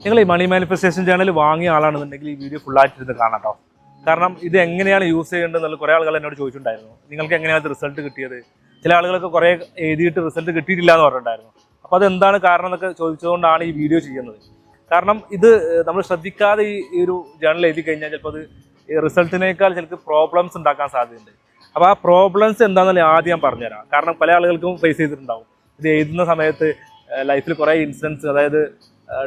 നിങ്ങൾ ഈ മണി manifestation channel വാങ്ങിയ ആളാണെന്നുണ്ടെങ്കിൽ ഈ വീഡിയോ ഫുള്ളായിട്ടിരുന്ന് കാണാം കേട്ടോ. കാരണം ഇത് എങ്ങനെയാണ് യൂസ് ചെയ്യേണ്ടത് എന്നുള്ള കുറേ ആളുകൾ എന്നോട് ചോദിച്ചിട്ടുണ്ടായിരുന്നു. നിങ്ങൾക്ക് എങ്ങനെയാണ് റിസൾട്ട് കിട്ടിയത്? ചില ആളുകൾക്ക് കുറേ എഴുതിയിട്ട് റിസൾട്ട് കിട്ടിയിട്ടില്ല എന്ന് പറഞ്ഞിട്ടുണ്ടായിരുന്നു. അപ്പോൾ അതെന്താണ് കാരണം എന്നൊക്കെ ചോദിച്ചുകൊണ്ടാണ് ഈ വീഡിയോ ചെയ്യുന്നത്. കാരണം ഇത് നമ്മൾ ശ്രദ്ധിക്കാതെ ഈ ഒരു ജേണൽ എഴുതി കഴിഞ്ഞാൽ ചിലപ്പോൾ അത് റിസൾട്ടിനേക്കാൾ ചിലപ്പോൾ പ്രോബ്ലംസ് ഉണ്ടാക്കാൻ സാധ്യതയുണ്ട്. അപ്പോൾ ആ പ്രോബ്ലംസ് എന്താണെന്നല്ലേ ആദ്യം ഞാൻ പറഞ്ഞുതരാം. കാരണം പല ആളുകൾക്കും ഫേസ് ചെയ്തിട്ടുണ്ടാവും. ഇത് എഴുതുന്ന സമയത്ത് ലൈഫിൽ കുറേ ഇൻസിഡൻസ്, അതായത്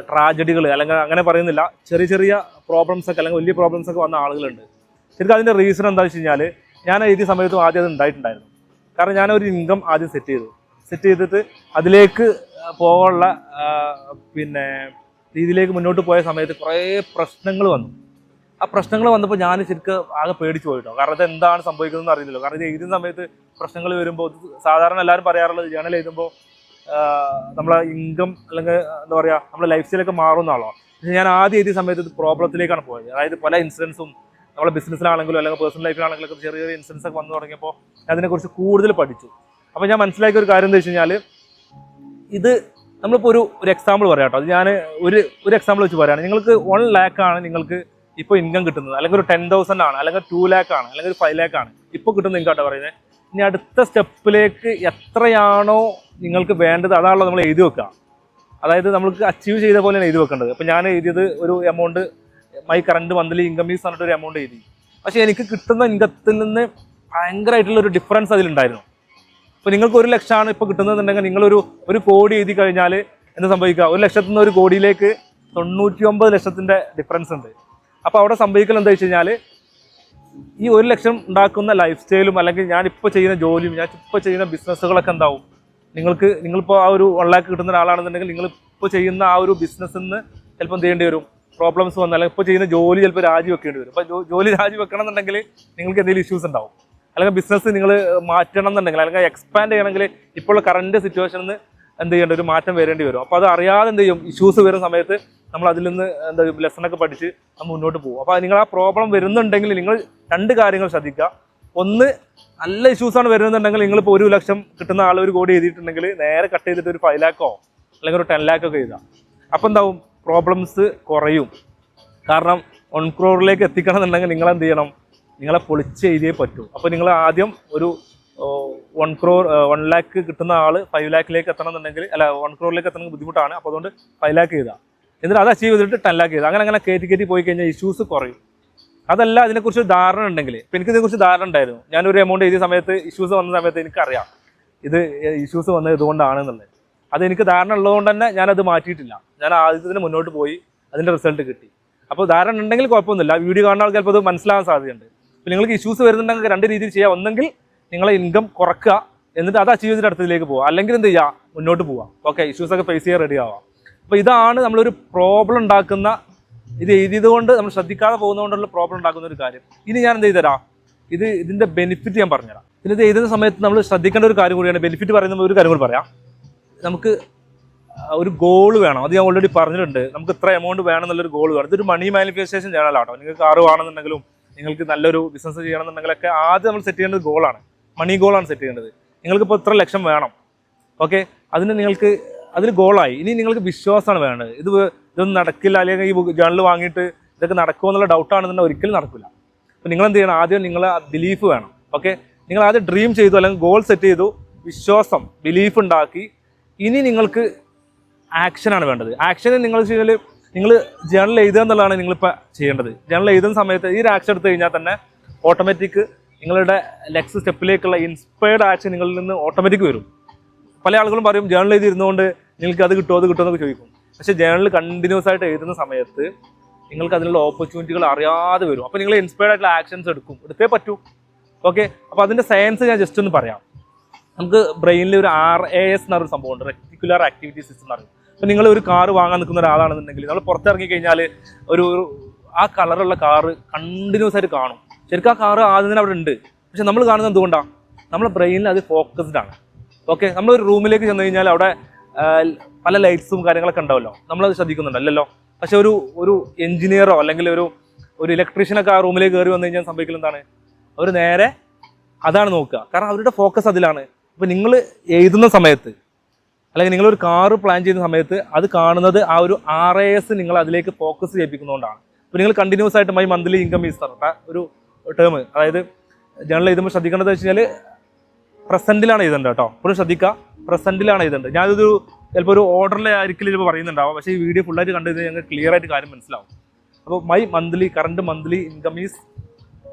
ട്രാജഡികൾ, അല്ലെങ്കിൽ അങ്ങനെ പറയുന്നില്ല, ചെറിയ ചെറിയ പ്രോബ്ലംസ് ഒക്കെ അല്ലെങ്കിൽ വലിയ പ്രോബ്ലംസ് ഒക്കെ വന്ന ആളുകളുണ്ട്. ശരിക്കും അതിൻ്റെ റീസൺ എന്താണെന്ന് വെച്ച് കഴിഞ്ഞാൽ ഞാൻ എഴുതിയ സമയത്തും ആദ്യം അത് ഉണ്ടായിട്ടുണ്ടായിരുന്നു. കാരണം ഞാനൊരു ഇൻകം ആദ്യം സെറ്റ് ചെയ്തിട്ട് അതിലേക്ക് പോകാനുള്ള രീതിയിലേക്ക് മുന്നോട്ട് പോയ സമയത്ത് കുറേ പ്രശ്നങ്ങൾ വന്നു. ആ പ്രശ്നങ്ങൾ വന്നപ്പോൾ ഞാൻ ശരിക്കും ആകെ പേടിച്ച് പോയിട്ടോ. കാരണം ഇത് എന്താണ് സംഭവിക്കുന്നതെന്ന് അറിയില്ലല്ലോ. കാരണം ഇത് എഴുതുന്ന സമയത്ത് പ്രശ്നങ്ങൾ വരുമ്പോൾ സാധാരണ എല്ലാവരും പറയാറുള്ളത് ജേണൽ എഴുതുമ്പോൾ നമ്മളെ ഇൻകം അല്ലെങ്കിൽ എന്താ പറയുക നമ്മുടെ ലൈഫ് സ്റ്റൈലൊക്കെ മാറുന്നതാണോ. പക്ഷേ ഞാൻ ആദ്യം എഴുതിയ സമയത്ത് ഇത് പ്രോബ്ലത്തിലേക്കാണ് പോയത്. അതായത് പല ഇൻസിഡൻസും നമ്മളെ ബിസിനസ്സിലാണെങ്കിലും അല്ലെങ്കിൽ പേഴ്സണൽ ലൈഫിലാണെങ്കിലും ഒക്കെ ചെറിയ ചെറിയ ഇൻസിഡൻസ് ഒക്കെ വന്നു തുടങ്ങിയപ്പോൾ അതിനെക്കുറിച്ച് കൂടുതൽ പഠിച്ചു. അപ്പോൾ ഞാൻ മനസ്സിലാക്കിയ ഒരു കാര്യം എന്താ വെച്ച് കഴിഞ്ഞാൽ, ഇത് നമ്മളിപ്പോൾ ഒരു എക്സാമ്പിൾ പറയാം കേട്ടോ. അത് ഞാൻ ഒരു എക്സാമ്പിൾ വെച്ച് പറയുകയാണ്. നിങ്ങൾക്ക് 1 lakh ആണ് നിങ്ങൾക്ക് ഇപ്പോൾ ഇൻകം കിട്ടുന്നത്, അല്ലെങ്കിൽ ഒരു 10,000 ആണ്, അല്ലെങ്കിൽ 2 lakh ആണ്, അല്ലെങ്കിൽ ഒരു 5 lakh ആണ് ഇപ്പോൾ കിട്ടുന്ന ഇൻകം കേട്ടോ പറയുന്നത്. ഇനി അടുത്ത സ്റ്റെപ്പിലേക്ക് എത്രയാണോ നിങ്ങൾക്ക് വേണ്ടത് അതാണല്ലോ നമ്മൾ എഴുതി വെക്കുക. അതായത് നമ്മൾക്ക് അച്ചീവ് ചെയ്ത പോലെയാണ് എഴുതി വെക്കേണ്ടത്. ഇപ്പോൾ ഞാൻ എഴുതിയത് ഒരു amount, my current monthly income is പറഞ്ഞിട്ട് ഒരു എമൗണ്ട് എഴുതി. പക്ഷേ എനിക്ക് കിട്ടുന്ന ഇൻകത്തിൽ നിന്ന് ഭയങ്കരമായിട്ടുള്ളൊരു ഡിഫറൻസ് അതിലുണ്ടായിരുന്നു. ഇപ്പോൾ നിങ്ങൾക്ക് 1 ലക്ഷമാണ് ഇപ്പോൾ കിട്ടുന്നതെന്നുണ്ടെങ്കിൽ നിങ്ങളൊരു കോടി എഴുതി കഴിഞ്ഞാൽ എന്ത് സംഭവിക്കുക? 1 ലക്ഷത്തിൽ നിന്ന് 1 കോടിയിലേക്ക് 99 ലക്ഷത്തിൻ്റെ ഡിഫറൻസ് ഉണ്ട്. അപ്പോൾ അവിടെ സംഭവിക്കൽ എന്താ വെച്ച് കഴിഞ്ഞാൽ, ഈ 1 ലക്ഷം ഉണ്ടാക്കുന്ന ലൈഫ് സ്റ്റൈലും അല്ലെങ്കിൽ ഞാനിപ്പോൾ ചെയ്യുന്ന ജോലിയും ഞാനിപ്പോൾ ചെയ്യുന്ന ബിസിനസ്സുകളൊക്കെ എന്താവും, നിങ്ങളിപ്പോൾ ആ ഒരു 1 lakh കിട്ടുന്ന ഒരാളാണെന്നുണ്ടെങ്കിൽ നിങ്ങളിപ്പോൾ ചെയ്യുന്ന ആ ഒരു ബിസിനസ്സിൽ നിന്ന് ചിലപ്പോൾ എന്ത് ചെയ്യേണ്ടി വരും? പ്രോബ്ലംസ് വന്നാൽ അല്ലെങ്കിൽ ഇപ്പോൾ ചെയ്യുന്ന ജോലി ചിലപ്പോൾ രാജിവെക്കേണ്ടി വരും. അപ്പോൾ ജോലി രാജിവെക്കണം എന്നുണ്ടെങ്കിൽ നിങ്ങൾക്ക് എന്തെങ്കിലും ഇഷ്യൂസ് ഉണ്ടാവും. അല്ലെങ്കിൽ ബിസിനസ് നിങ്ങൾ മാറ്റണം എന്നുണ്ടെങ്കിൽ അല്ലെങ്കിൽ എക്സ്പാൻഡ് ചെയ്യണമെങ്കിൽ ഇപ്പോൾ കറണ്ട് സിറ്റുവേഷനിൽ നിന്ന് എന്ത് ചെയ്യേണ്ട ഒരു മാറ്റം വരേണ്ടി വരും. അപ്പോൾ അത് അറിയാതെ എന്ത് ചെയ്യും, ഇഷ്യൂസ് വരുന്ന സമയത്ത് നമ്മൾ അതിൽ നിന്ന് എന്താ ലെസണൊക്കെ പഠിച്ച് നമ്മൾ മുന്നോട്ട് പോകും. അപ്പോൾ നിങ്ങൾ ആ പ്രോബ്ലം വരുന്നുണ്ടെങ്കിൽ നിങ്ങൾ 2 കാര്യങ്ങൾ ശ്രദ്ധിക്കുക. ഒന്ന്, നല്ല ഇഷ്യൂസാണ് വരുന്നുണ്ടെങ്കിൽ നിങ്ങളിപ്പോൾ 1 ലക്ഷം കിട്ടുന്ന ആൾ 1 കോടി എഴുതിയിട്ടുണ്ടെങ്കിൽ നേരെ കട്ട് ചെയ്തിട്ട് ഒരു 5 lakh അല്ലെങ്കിൽ ഒരു 10 lakh എഴുതാം. അപ്പോൾ എന്താവും, പ്രോബ്ലംസ് കുറയും. കാരണം 1 crore എത്തിക്കണം എന്നുണ്ടെങ്കിൽ നിങ്ങൾ എന്ത് ചെയ്യണം, നിങ്ങളെ പൊളിച്ച് എഴുതിയേ പറ്റൂ. അപ്പോൾ നിങ്ങൾ ആദ്യം ഒരു 1 lakh കിട്ടുന്ന ആൾ 5 lakh എത്തണം എന്നുണ്ടെങ്കിൽ, അല്ല 1 crore എത്തണമെങ്കിൽ ബുദ്ധിമുട്ടാണ്. അപ്പോൾ അതുകൊണ്ട് 5 lakh എഴുതാം. എന്നിട്ട് അത് അച്ചീവ് ചെയ്തിട്ട് 10 lakh എഴുതാം. അങ്ങനെ കയറ്റി പോയി കഴിഞ്ഞാൽ ഇഷ്യൂസ് കുറയും. അതല്ല, ഇതിനെക്കുറിച്ച് ധാരണ ഉണ്ടെങ്കിൽ, ഇപ്പം എനിക്കിതിനെക്കുറിച്ച് ധാരണ ഉണ്ടായിരുന്നു. ഞാനൊരു എമൗണ്ട് എഴുതിയ സമയത്ത് ഇഷ്യൂസ് വന്ന സമയത്ത് എനിക്കറിയാം ഇത് ഇഷ്യൂസ് വന്നത് ഇതുകൊണ്ടാണെന്നുള്ളത്. അതെനിക്ക് ധാരണ ഉള്ളതുകൊണ്ട് തന്നെ ഞാനത് മാറ്റിയിട്ടില്ല. ഞാൻ ആദ്യത്തിന് മുന്നോട്ട് പോയി, അതിൻ്റെ റിസൾട്ട് കിട്ടി. അപ്പോൾ ധാരണ ഉണ്ടെങ്കിൽ കുഴപ്പമൊന്നുമില്ല. വീഡിയോ കാണുന്ന ആൾക്ക് ചിലപ്പോൾ അത് മനസ്സിലാകാൻ സാധ്യതയുണ്ട്. അപ്പോൾ നിങ്ങൾക്ക് ഇഷ്യൂസ് വരുന്നുണ്ടെങ്കിൽ 2 രീതിയിൽ ചെയ്യാം. ഒന്നെങ്കിൽ നിങ്ങളെ ഇൻകം കുറക്കുക, എന്നിട്ട് അത് അച്ചീവ് ചെയ്തിട്ട് അടുത്തതിലേക്ക് പോവുക. അല്ലെങ്കിൽ എന്ത് ചെയ്യുക, മുന്നോട്ട് പോവാം. ഓക്കെ, ഇഷ്യൂസൊക്കെ ഫേസ് ചെയ്യാൻ റെഡി ആവാം. അപ്പോൾ ഇതാണ് നമ്മളൊരു പ്രോബ്ലം ഉണ്ടാക്കുന്ന, ഇത് എഴുതിയത് കൊണ്ട് നമ്മൾ ശ്രദ്ധിക്കാതെ പോകുന്നതുകൊണ്ടുള്ള പ്രോബ്ലം ഉണ്ടാക്കുന്ന ഒരു കാര്യം. ഇനി ഞാൻ എന്ത് ചെയ്തുതരാം, ഇതിൻ്റെ ബെനിഫിറ്റ് ഞാൻ പറഞ്ഞുതരാം. പിന്നെ ഇത് എഴുതുന്ന സമയത്ത് നമ്മൾ ശ്രദ്ധിക്കേണ്ട ഒരു കാര്യം കൂടിയാണ്. ബെനിഫിറ്റ് പറയുന്ന ഒരു കാര്യം കൂടി പറയാം. നമുക്ക് ഒരു ഗോൾ വേണം. അത് ഞാൻ ഓൾറെഡി പറഞ്ഞിട്ടുണ്ട്. നമുക്ക് ഇത്ര എമൗണ്ട് വേണം എന്നുള്ളൊരു ഗോൾ വേണം. ഇതൊരു മണി മാനിഫെസ്റ്റേഷൻ ചാനലാട്ടോ. നിങ്ങൾക്ക് കാറ് വേണമെന്നുണ്ടെങ്കിലും നിങ്ങൾക്ക് നല്ലൊരു ബിസിനസ് ചെയ്യണമെന്നുണ്ടെങ്കിലൊക്കെ ആദ്യം നമ്മൾ സെറ്റ് ചെയ്യേണ്ടത് ഗോളാണ്. മണി ഗോളാണ് സെറ്റ് ചെയ്യേണ്ടത്. നിങ്ങൾക്കിപ്പോൾ ഇത്ര ലക്ഷം വേണം. ഓക്കെ, അതിന് ഗോളായി. ഇനി നിങ്ങൾക്ക് വിശ്വാസമാണ് വേണ്ടത്. ഇതൊന്നും നടക്കില്ല, അല്ലെങ്കിൽ ഈ ജേണൽ വാങ്ങിയിട്ട് ഇതൊക്കെ നടക്കുമോ എന്നുള്ള ഡൗട്ടാണെന്നുണ്ടെങ്കിൽ ഒരിക്കലും നടക്കില്ല. അപ്പോൾ നിങ്ങൾ എന്ത് ചെയ്യണം, ആദ്യം നിങ്ങളെ ബിലീഫ് വേണം. ഓക്കെ, നിങ്ങൾ ആദ്യം ഡ്രീം ചെയ്തു, അല്ലെങ്കിൽ ഗോൾ സെറ്റ് ചെയ്തു, വിശ്വാസം ബിലീഫ് ഉണ്ടാക്കി. ഇനി നിങ്ങൾക്ക് ആക്ഷനാണ് വേണ്ടത്. ആക്ഷന് നിങ്ങൾ ചെയ്താൽ നിങ്ങൾ ജേണൽ എഴുതുക എന്നുള്ളതാണ് നിങ്ങളിപ്പോൾ ചെയ്യേണ്ടത്. ജേണൽ എഴുതുന്ന സമയത്ത് ഈ ഒരു ആക്ഷൻ എടുത്തു കഴിഞ്ഞാൽ തന്നെ ഓട്ടോമാറ്റിക് നിങ്ങളുടെ നെക്സ്റ്റ് സ്റ്റെപ്പിലേക്കുള്ള ഇൻസ്പയർഡ് ആക്ഷൻ നിങ്ങളിൽ നിന്ന് ഓട്ടോമാറ്റിക് വരും. പല ആളുകളും പറയും ജേണൽ എഴുതിയിരുന്നുകൊണ്ട് നിങ്ങൾക്ക് അത് കിട്ടുമോ എന്നൊക്കെ ചോദിക്കും. പക്ഷേ ജേണൽ കണ്ടിന്യൂസ് ആയിട്ട് എഴുതുന്ന സമയത്ത് നിങ്ങൾക്ക് അതിനുള്ള ഓപ്പർച്യൂണിറ്റികൾ അറിയാതെ വരും. അപ്പോൾ നിങ്ങൾ ഇൻസ്പയർഡ് ആയിട്ടുള്ള ആക്ഷൻസ് എടുത്തേ പറ്റൂ. ഓക്കെ, അപ്പോൾ അതിൻ്റെ സയൻസ് ഞാൻ ജസ്റ്റ് ഒന്ന് പറയാം. നമുക്ക് ബ്രെയിനിൽ ഒരു RAS എന്നൊരു സംഭവമുണ്ട്, റെക്ടിക്കുലർ ആക്ടിവിറ്റി സിസ്റ്റം എന്ന് പറയും. അപ്പോൾ നിങ്ങൾ ഒരു കാറ് വാങ്ങാൻ നിൽക്കുന്ന ഒരാളാണെന്നുണ്ടെങ്കിൽ നമ്മൾ പുറത്തിറങ്ങി കഴിഞ്ഞാൽ ആ കളറുള്ള കാറ് കണ്ടിന്യൂസ് ആയിട്ട് കാണും. ശരിക്കും ആ കാറ് ആദ്യം തന്നെ അവിടെ ഉണ്ട്. പക്ഷെ നമ്മൾ കാണുന്നത് എന്തുകൊണ്ടാണ്, നമ്മളെ ബ്രെയിനിൽ അത് ഫോക്കസ്ഡ് ആണ്. ഓക്കെ, നമ്മളൊരു റൂമിലേക്ക് ചെന്ന് കഴിഞ്ഞാൽ അവിടെ പല ലൈറ്റ്സും കാര്യങ്ങളൊക്കെ ഉണ്ടാവുമല്ലോ, നമ്മളത് ശ്രദ്ധിക്കുന്നുണ്ടല്ലോ. പക്ഷെ ഒരു എഞ്ചിനീയറോ അല്ലെങ്കിൽ ഒരു ഇലക്ട്രീഷ്യനൊക്കെ ആ റൂമിലേക്ക് കയറി വന്നു കഴിഞ്ഞാൽ സംഭവിക്കുന്നത് എന്താണ്, അവർ നേരെ അതാണ് നോക്കുക. കാരണം അവരുടെ ഫോക്കസ് അതിലാണ്. അപ്പോൾ നിങ്ങൾ എഴുതുന്ന സമയത്ത് അല്ലെങ്കിൽ നിങ്ങളൊരു കാറ് പ്ലാൻ ചെയ്യുന്ന സമയത്ത് അത് കാണുന്നത് ആ ഒരു RAS നിങ്ങൾ അതിലേക്ക് ഫോക്കസ് ചെയ്യിപ്പിക്കുന്നതുകൊണ്ടാണ്. ഇപ്പോൾ നിങ്ങൾ കണ്ടിന്യൂസ് ആയിട്ട് മൈ മന്ത്ലി ഇൻകം ഈസ് ഒരു ടേം, അതായത് ജേണൽ എഴുതുമ്പോൾ ശ്രദ്ധിക്കേണ്ടത് വെച്ച് കഴിഞ്ഞാൽ പ്രസൻറ്റിലാണ് എഴുതേണ്ടത് കേട്ടോ. ഇപ്പോഴും ശ്രദ്ധിക്കുക, പ്രസൻറ്റിലാണ് എഴുതേണ്ടത്. ഞാനിതൊരു ചിലപ്പോൾ ഒരു ഓർഡറിലെ ആയിരിക്കും ഇപ്പോൾ പറയുന്നുണ്ടാവും, പക്ഷേ ഈ വീഡിയോ ഫുള്ളായിട്ട് കണ്ടു കഴിഞ്ഞാൽ ഞങ്ങൾക്ക് ക്ലിയർ ആയിട്ട് കാര്യം മനസ്സിലാവും. അപ്പോൾ my current monthly income is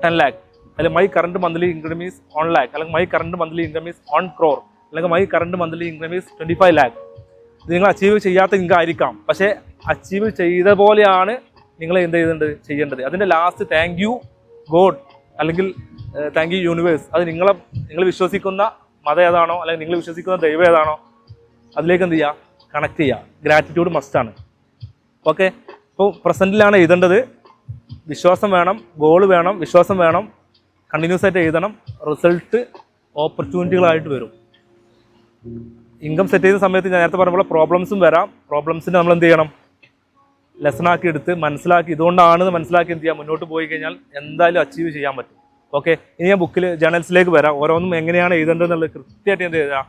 10 lakh, അല്ലെങ്കിൽ my current monthly income is 1 lakh, അല്ലെങ്കിൽ my current monthly income is 1 crore, അല്ലെങ്കിൽ my current monthly income is 25 lakh. ഇത് നിങ്ങൾ അച്ചീവ് ചെയ്യാത്ത ഇൻകം ആയിരിക്കാം, പക്ഷേ അച്ചീവ് ചെയ്ത പോലെയാണ് നിങ്ങൾ എന്ത് ചെയ്യേണ്ടത്. അതിൻ്റെ ലാസ്റ്റ് താങ്ക് യു ഗോഡ് അല്ലെങ്കിൽ താങ്ക് യു യൂണിവേഴ്സ്, അത് നിങ്ങൾ വിശ്വസിക്കുന്ന മതം ഏതാണോ അല്ലെങ്കിൽ നിങ്ങൾ വിശ്വസിക്കുന്ന ദൈവം ഏതാണോ അതിലേക്ക് എന്ത് ചെയ്യുക, കണക്ട് ചെയ്യുക. ഗ്രാറ്റിറ്റ്യൂഡ് മസ്റ്റാണ്. ഓക്കെ, ഇപ്പോൾ പ്രസൻറ്റിലാണ് എഴുതേണ്ടത്. വിശ്വാസം വേണം, ഗോൾ വേണം, വിശ്വാസം വേണം, കണ്ടിന്യൂസ് ആയിട്ട് എഴുതണം. റിസൾട്ട് ഓപ്പർച്യൂണിറ്റികളായിട്ട് വരും. ഇൻകം സെറ്റ് ചെയ്യുന്ന സമയത്ത് ഞാൻ നേരത്തെ പറഞ്ഞ പോലെ പ്രോബ്ലംസും വരാം. പ്രോബ്ലംസിന് നമ്മൾ എന്ത് ചെയ്യണം, ലെസണാക്കി എടുത്ത് മനസ്സിലാക്കി, ഇതുകൊണ്ടാണെന്ന് മനസ്സിലാക്കി എന്ത് ചെയ്യാം, മുന്നോട്ട് പോയി കഴിഞ്ഞാൽ എന്തായാലും അച്ചീവ് ചെയ്യാൻ പറ്റും. ഓക്കെ, ഇനി ഞാൻ ബുക്കിൽ ജേണൽസിലേക്ക് വരാം. ഓരോന്നും എങ്ങനെയാണ് എഴുതേണ്ടതെന്നുള്ളത് കൃത്യമായിട്ട് എന്ത് ചെയ്താൽ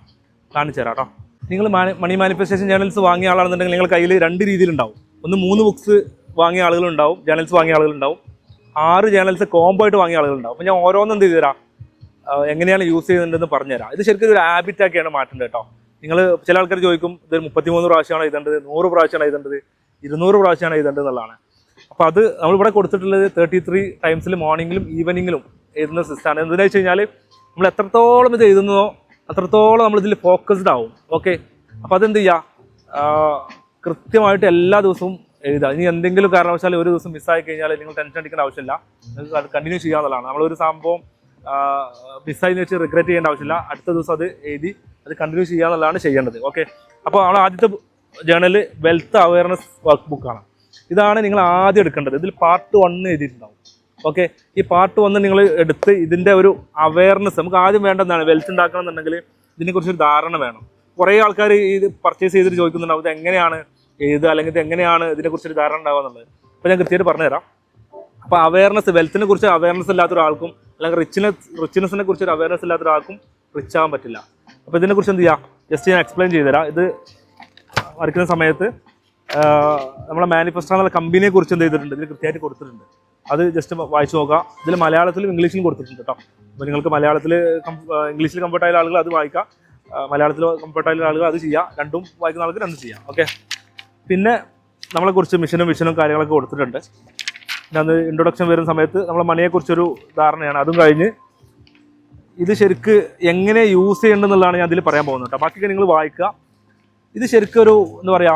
കാണിച്ചു തരാം കേട്ടോ. നിങ്ങൾ മണി മാനിഫെസ്റ്റേഷൻ ജേണൽസ് വാങ്ങിയ ആളാണെന്നുണ്ടെങ്കിൽ നിങ്ങൾ കയ്യിൽ 2 രീതിയിലുണ്ടാവും. ഒന്ന് 3 ബുക്സ് വാങ്ങിയ ആളുകളുണ്ടാവും, ജേണൽസ് വാങ്ങിയ ആളുകളുണ്ടാവും. 6 ജേണൽസ് കോംബോ ആയിട്ട് വാങ്ങിയ ആളുകളുണ്ടാവും. അപ്പോൾ ഞാൻ ഓരോന്നും എന്ത് ചെയ്തു തരാം, എങ്ങനെയാണ് യൂസ് ചെയ്യുന്നുണ്ടെന്ന് പറഞ്ഞുതരാം. ഇത് ശരിക്കും ഒരു ഹാബിറ്റാക്കിയാണ് മാറ്റേണ്ടത് കേട്ടോ. നിങ്ങൾ ചില ആൾക്കാർ ചോദിക്കും, ഇത് 33 പ്രാവശ്യമാണ് എഴുതേണ്ടത്, 100 പ്രാവശ്യമാണ് എഴുതേണ്ടത്, 200 പ്രാവശ്യമാണ് എഴുതേണ്ടത് എന്നുള്ളതാണ്. അപ്പോൾ അത് നമ്മളിവിടെ കൊടുത്തിട്ടുള്ളത് 33 ടൈംസിൽ മോർണിംഗിലും ഈവനിങ്ങിലും എഴുതുന്ന സിസ്റ്റമാണ്. എന്തെന്ന് വെച്ച് കഴിഞ്ഞാൽ നമ്മൾ എത്രത്തോളം ഇത് എഴുതുന്നതോ അത്രത്തോളം നമ്മളിതിൽ ഫോക്കസ്ഡ് ആവും. ഓക്കെ, അപ്പോൾ അതെന്ത് ചെയ്യുക, കൃത്യമായിട്ട് എല്ലാ ദിവസവും എഴുതുക. ഇനി എന്തെങ്കിലും കാരണവശാൽ ഒരു ദിവസം മിസ്സായി കഴിഞ്ഞാൽ നിങ്ങൾ ടെൻഷൻ അടിക്കേണ്ട ആവശ്യമില്ല, നിങ്ങൾക്ക് അത് കണ്ടിന്യൂ ചെയ്യാന്നുള്ളതാണ്. നമ്മളൊരു സംഭവം മിസ്സായി എന്ന് വെച്ച് റിഗ്രറ്റ് ചെയ്യേണ്ട ആവശ്യമില്ല. അടുത്ത ദിവസം അത് എഴുതി അത് കണ്ടിന്യൂ ചെയ്യാന്നുള്ളതാണ് ചെയ്യേണ്ടത്. ഓക്കെ, അപ്പോൾ നമ്മൾ ആദ്യത്തെ ജേണൽ വെൽത്ത് അവയർനെസ് വർക്ക് ബുക്കാണ്. ഇതാണ് നിങ്ങൾ ആദ്യം എടുക്കേണ്ടത്. ഇതിൽ പാർട്ട് 1 എഴുതിയിട്ടുണ്ടാവും. ഓക്കെ, ഈ പാർട്ട് 1 നിങ്ങൾ എടുത്ത് ഇതിൻ്റെ ഒരു അവയർനെസ്, നമുക്ക് ആദ്യം വേണ്ടതാണ് വെൽത്ത് ഉണ്ടാക്കണം എന്നുണ്ടെങ്കിൽ ഇതിനെക്കുറിച്ചൊരു ധാരണ വേണം. കുറേ ആൾക്കാർ ഇത് പർച്ചേസ് ചെയ്തിട്ട് ചോദിക്കുന്നുണ്ടാവും, ഇത് എങ്ങനെയാണ് എഴുതുക, അല്ലെങ്കിൽ ഇത് എങ്ങനെയാണ് ഇതിനെക്കുറിച്ചൊരു ധാരണ ഉണ്ടാവുക എന്നുള്ളത്. അപ്പോൾ ഞാൻ കൃത്യമായിട്ട് പറഞ്ഞുതരാം. അപ്പോൾ അവയർനെസ്, വെൽത്തിനെ കുറിച്ച് അവയർനെസ് ഇല്ലാത്ത ഒരാൾക്കും അല്ലെങ്കിൽ റിച്ച്നെസ്സിനെ കുറിച്ച് ഒരു അവയർനെസ് ഇല്ലാത്ത ഒരാൾക്കും റിച്ച് ആവാൻ പറ്റില്ല. അപ്പോൾ ഇതിനെക്കുറിച്ച് എന്ത് ചെയ്യാം, ജസ്റ്റ് ഞാൻ എക്സ്പ്ലെയിൻ ചെയ്തുതരാം. ഇത് വരയ്ക്കുന്ന സമയത്ത് നമ്മളെ മാനിഫെസ്റ്റോ എന്നുള്ള കമ്പനിയെ കുറിച്ച് എന്ത് ചെയ്തിട്ടുണ്ട്, ഇതിൽ കൃത്യമായിട്ട് കൊടുത്തിട്ടുണ്ട്. അത് ജസ്റ്റ് വായിച്ചു നോക്കുക. ഇതിൽ മലയാളത്തിലും ഇംഗ്ലീഷിലും കൊടുത്തിട്ടുണ്ട് കേട്ടോ. അപ്പോൾ നിങ്ങൾക്ക് മലയാളത്തിൽ ഇംഗ്ലീഷിൽ കംഫർട്ടായ ആളുകൾ അത് വായിക്കാം, മലയാളത്തിൽ കംഫർട്ടായ ആളുകൾ അത് ചെയ്യാം. രണ്ടും വായിക്കുന്ന ആൾക്ക് രണ്ടും ചെയ്യാം. ഓക്കെ, പിന്നെ നമ്മളെക്കുറിച്ച് മിഷനും വിഷനും കാര്യങ്ങളൊക്കെ കൊടുത്തിട്ടുണ്ട്. പിന്നെ അത് ഇൻട്രൊഡക്ഷൻ വരുന്ന സമയത്ത് നമ്മളെ മണിയെക്കുറിച്ചൊരു ധാരണയാണ്. അതും കഴിഞ്ഞ് ഇത് ശരിക്ക് എങ്ങനെ യൂസ് ചെയ്യേണ്ടതെന്നുള്ളതാണ് ഞാൻ അതിൽ പറയാൻ പോകുന്നത് കേട്ടോ. ബാക്കിയൊക്കെ നിങ്ങൾ വായിക്കുക. ഇത് ശരിക്കും ഒരു എന്താ പറയുക,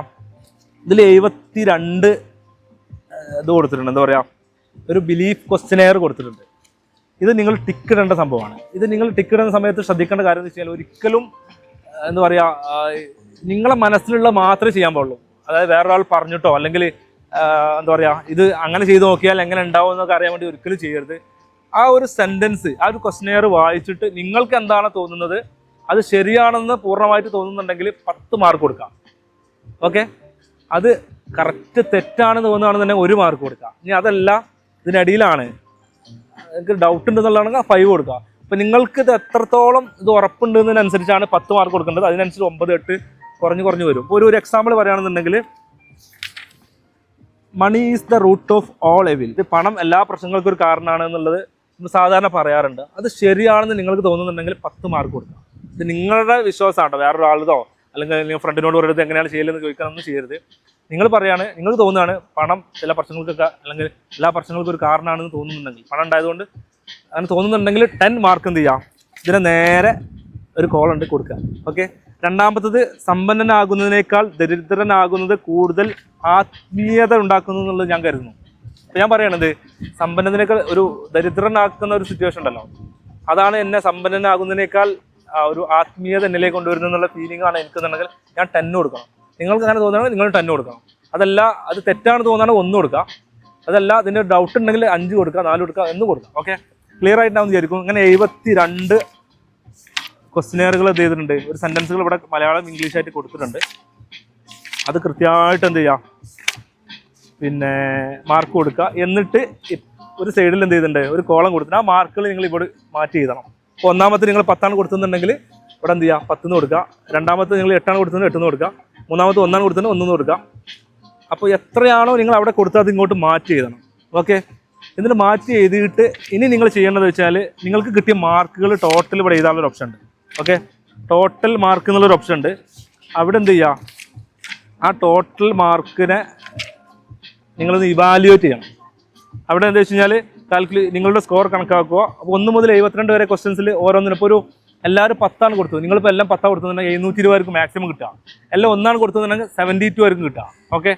ഇതിൽ 72 ഇത് കൊടുത്തിട്ടുണ്ട്. എന്താ പറയുക, ഒരു ബിലീഫ് ക്വസ്റ്റനെയർ കൊടുത്തിട്ടുണ്ട്. ഇത് നിങ്ങൾ ടിക്ക് ഇടേണ്ട സംഭവമാണ്. ഇത് നിങ്ങൾ ടിക്ക് ഇടുന്ന സമയത്ത് ശ്രദ്ധിക്കേണ്ട കാര്യം എന്ന് വെച്ച് കഴിഞ്ഞാൽ ഒരിക്കലും എന്താ പറയുക, നിങ്ങളെ മനസ്സിലുള്ള മാത്രമേ ചെയ്യാൻ പാടുള്ളൂ. അതായത് വേറൊരാൾ പറഞ്ഞിട്ടോ അല്ലെങ്കിൽ എന്താ പറയുക, ഇത് അങ്ങനെ ചെയ്ത് നോക്കിയാൽ എങ്ങനെ ഉണ്ടാവും എന്നൊക്കെ അറിയാൻ വേണ്ടി ഒരിക്കലും ചെയ്യരുത്. ആ ഒരു സെൻറ്റൻസ്, ആ ഒരു ക്വസ്റ്റനെയർ വായിച്ചിട്ട് നിങ്ങൾക്ക് എന്താണ് തോന്നുന്നത്, അത് ശരിയാണെന്ന് പൂർണ്ണമായിട്ട് തോന്നുന്നുണ്ടെങ്കിൽ 10 മാർക്ക് കൊടുക്കാം. ഓക്കെ, അത് കറക്റ്റ് തെറ്റാണെന്ന് തോന്നുകയാണെന്നുണ്ടെങ്കിൽ 1 മാർക്ക് കൊടുക്കാം. ഇനി അതല്ല ഇതിനടിയിലാണ് നിങ്ങൾക്ക് ഡൗട്ട് ഉണ്ടെന്നുള്ളതാണെങ്കിൽ 5 കൊടുക്കുക. അപ്പം നിങ്ങൾക്ക് ഇത് എത്രത്തോളം ഇത് ഉറപ്പുണ്ടെന്നതിനനുസരിച്ചാണ് 10 മാർക്ക് കൊടുക്കേണ്ടത്. അതിനനുസരിച്ച് 9, 8 കുറഞ്ഞു വരും. ഇപ്പോൾ ഒരു എക്സാമ്പിൾ പറയുകയാണെന്നുണ്ടെങ്കിൽ, money is the root of all evil. ഇത് പണം എല്ലാ പ്രശ്നങ്ങൾക്കും ഒരു കാരണമാണ് എന്നുള്ളത് നമ്മൾ സാധാരണ പറയാറുണ്ട്. അത് ശരിയാണെന്ന് നിങ്ങൾക്ക് തോന്നുന്നുണ്ടെങ്കിൽ 10 മാർക്ക് കൊടുക്കുക. ഇത് നിങ്ങളുടെ വിശ്വാസമാട്ടോ, വേറൊരാളതോ അല്ലെങ്കിൽ നിങ്ങൾ ഫ്രണ്ടിനോട് പറയുന്നത് എങ്ങനെയാണ് ചെയ്യലെന്ന് ചോദിക്കാനൊന്നും ചെയ്യരുത്. നിങ്ങൾ പറയാണ്, നിങ്ങൾക്ക് തോന്നുകയാണ് പണം ചില പ്രശ്നങ്ങൾക്കൊക്കെ അല്ലെങ്കിൽ എല്ലാ പ്രശ്നങ്ങൾക്കും ഒരു കാരണമാണെന്ന് തോന്നുന്നുണ്ടെങ്കിൽ, പണം ഉണ്ടായതുകൊണ്ട് അങ്ങനെ തോന്നുന്നുണ്ടെങ്കിൽ 10 മാർക്ക് എന്ത് ചെയ്യാം, ഇതിനെ നേരെ ഒരു കോളുണ്ട് കൊടുക്കുക. ഓക്കെ, രണ്ടാമത്തത് സമ്പന്നനാകുന്നതിനേക്കാൾ ദരിദ്രനാകുന്നത് കൂടുതൽ ആത്മീയത ഉണ്ടാക്കുന്നു എന്നുള്ളത് ഞാൻ കരുതുന്നു. അപ്പം ഞാൻ പറയണത്, സമ്പന്നതിനേക്കാൾ ഒരു ദരിദ്രനാക്കുന്ന ഒരു സിറ്റുവേഷൻ ഉണ്ടല്ലോ, അതാണ് എന്നെ സമ്പന്നനാകുന്നതിനേക്കാൾ ഒരു ആത്മീയത എന്നിലേക്ക് കൊണ്ടുവരുന്നത് എന്നുള്ള ഫീലിംഗ് ആണ് എനിക്കെന്നുണ്ടെങ്കിൽ ഞാൻ 10 കൊടുക്കണം. നിങ്ങൾക്ക് അങ്ങനെ തോന്നുകയാണെങ്കിൽ നിങ്ങൾ 10 കൊടുക്കണം. അതല്ല അത് തെറ്റാണ് തോന്നുകയാണെങ്കിൽ 1 കൊടുക്കുക. അതല്ല അതിൻ്റെ ഡൗട്ട് ഉണ്ടെങ്കിൽ 5 കൊടുക്കുക, 4 കൊടുക്കുക, എന്ന് കൊടുക്കുക. ഓക്കെ, ക്ലിയർ ആയിട്ടാണെന്ന് വിചാരിക്കും. അങ്ങനെ 72 ക്വസ്റ്റനെയറുകൾ എന്ത് ചെയ്തിട്ടുണ്ട്, ഒരു സെൻറ്റൻസുകൾ ഇവിടെ മലയാളം ഇംഗ്ലീഷായിട്ട് കൊടുത്തിട്ടുണ്ട്. അത് കൃത്യമായിട്ട് എന്ത് ചെയ്യുക, പിന്നെ മാർക്ക് കൊടുക്കുക. എന്നിട്ട് ഒരു സൈഡിൽ എന്ത് ചെയ്തിട്ടുണ്ട്, ഒരു കോളം കൊടുത്തിട്ട് ആ മാർക്കുകൾ നിങ്ങൾ ഇവിടെ മാറ്റി എഴുതണം. അപ്പോൾ ഒന്നാമത്തെ നിങ്ങൾ 10 കൊടുത്തുന്നുണ്ടെങ്കിൽ ഇവിടെ എന്ത് ചെയ്യുക 10 കൊടുക്കുക. രണ്ടാമത്തെ നിങ്ങൾ 8 കൊടുത്തത് 8 കൊടുക്കുക. മൂന്നാമത്തെ 1 കൊടുത്തത് 1 കൊടുക്കുക. അപ്പോൾ എത്രയാണോ നിങ്ങൾ അവിടെ കൊടുത്തത് അത് ഇങ്ങോട്ട് മാറ്റി എഴുതണം. ഓക്കെ, എന്നിട്ട് മാറ്റി എഴുതിയിട്ട് ഇനി നിങ്ങൾ ചെയ്യേണ്ടത് വെച്ചാൽ നിങ്ങൾക്ക് കിട്ടിയ മാർക്കുകൾ ടോട്ടൽ ഇവിടെ എഴുതാനുള്ളൊരു ഓപ്ഷൻ ഉണ്ട്. ഓക്കെ, ടോട്ടൽ മാർക്ക് എന്നുള്ളൊരു ഓപ്ഷൻ ഉണ്ട്. അവിടെ എന്ത് ചെയ്യുക, ആ ടോട്ടൽ മാർക്കിനെ നിങ്ങളൊന്ന് ഇവാലുവേറ്റ് ചെയ്യണം. അവിടെ എന്താ വെച്ച് കഴിഞ്ഞാൽ നിങ്ങളുടെ സ്കോർ കണക്കാക്കുക. അപ്പോൾ 1 മുതൽ 72 വരെ ക്വസ്റ്റ്യൻസിൽ ഓരോന്നിനും ഇപ്പോൾ ഒരു എല്ലാവരും 10 കൊടുത്തത്, നിങ്ങളിപ്പോൾ എല്ലാം 10 കൊടുത്തതുണ്ടെങ്കിൽ 720 മാക്സിമം കിട്ടുക. എല്ലാം 1 കൊടുത്തതുണ്ടെങ്കിൽ 72 വരെയും കിട്ടുക. ഓക്കെ,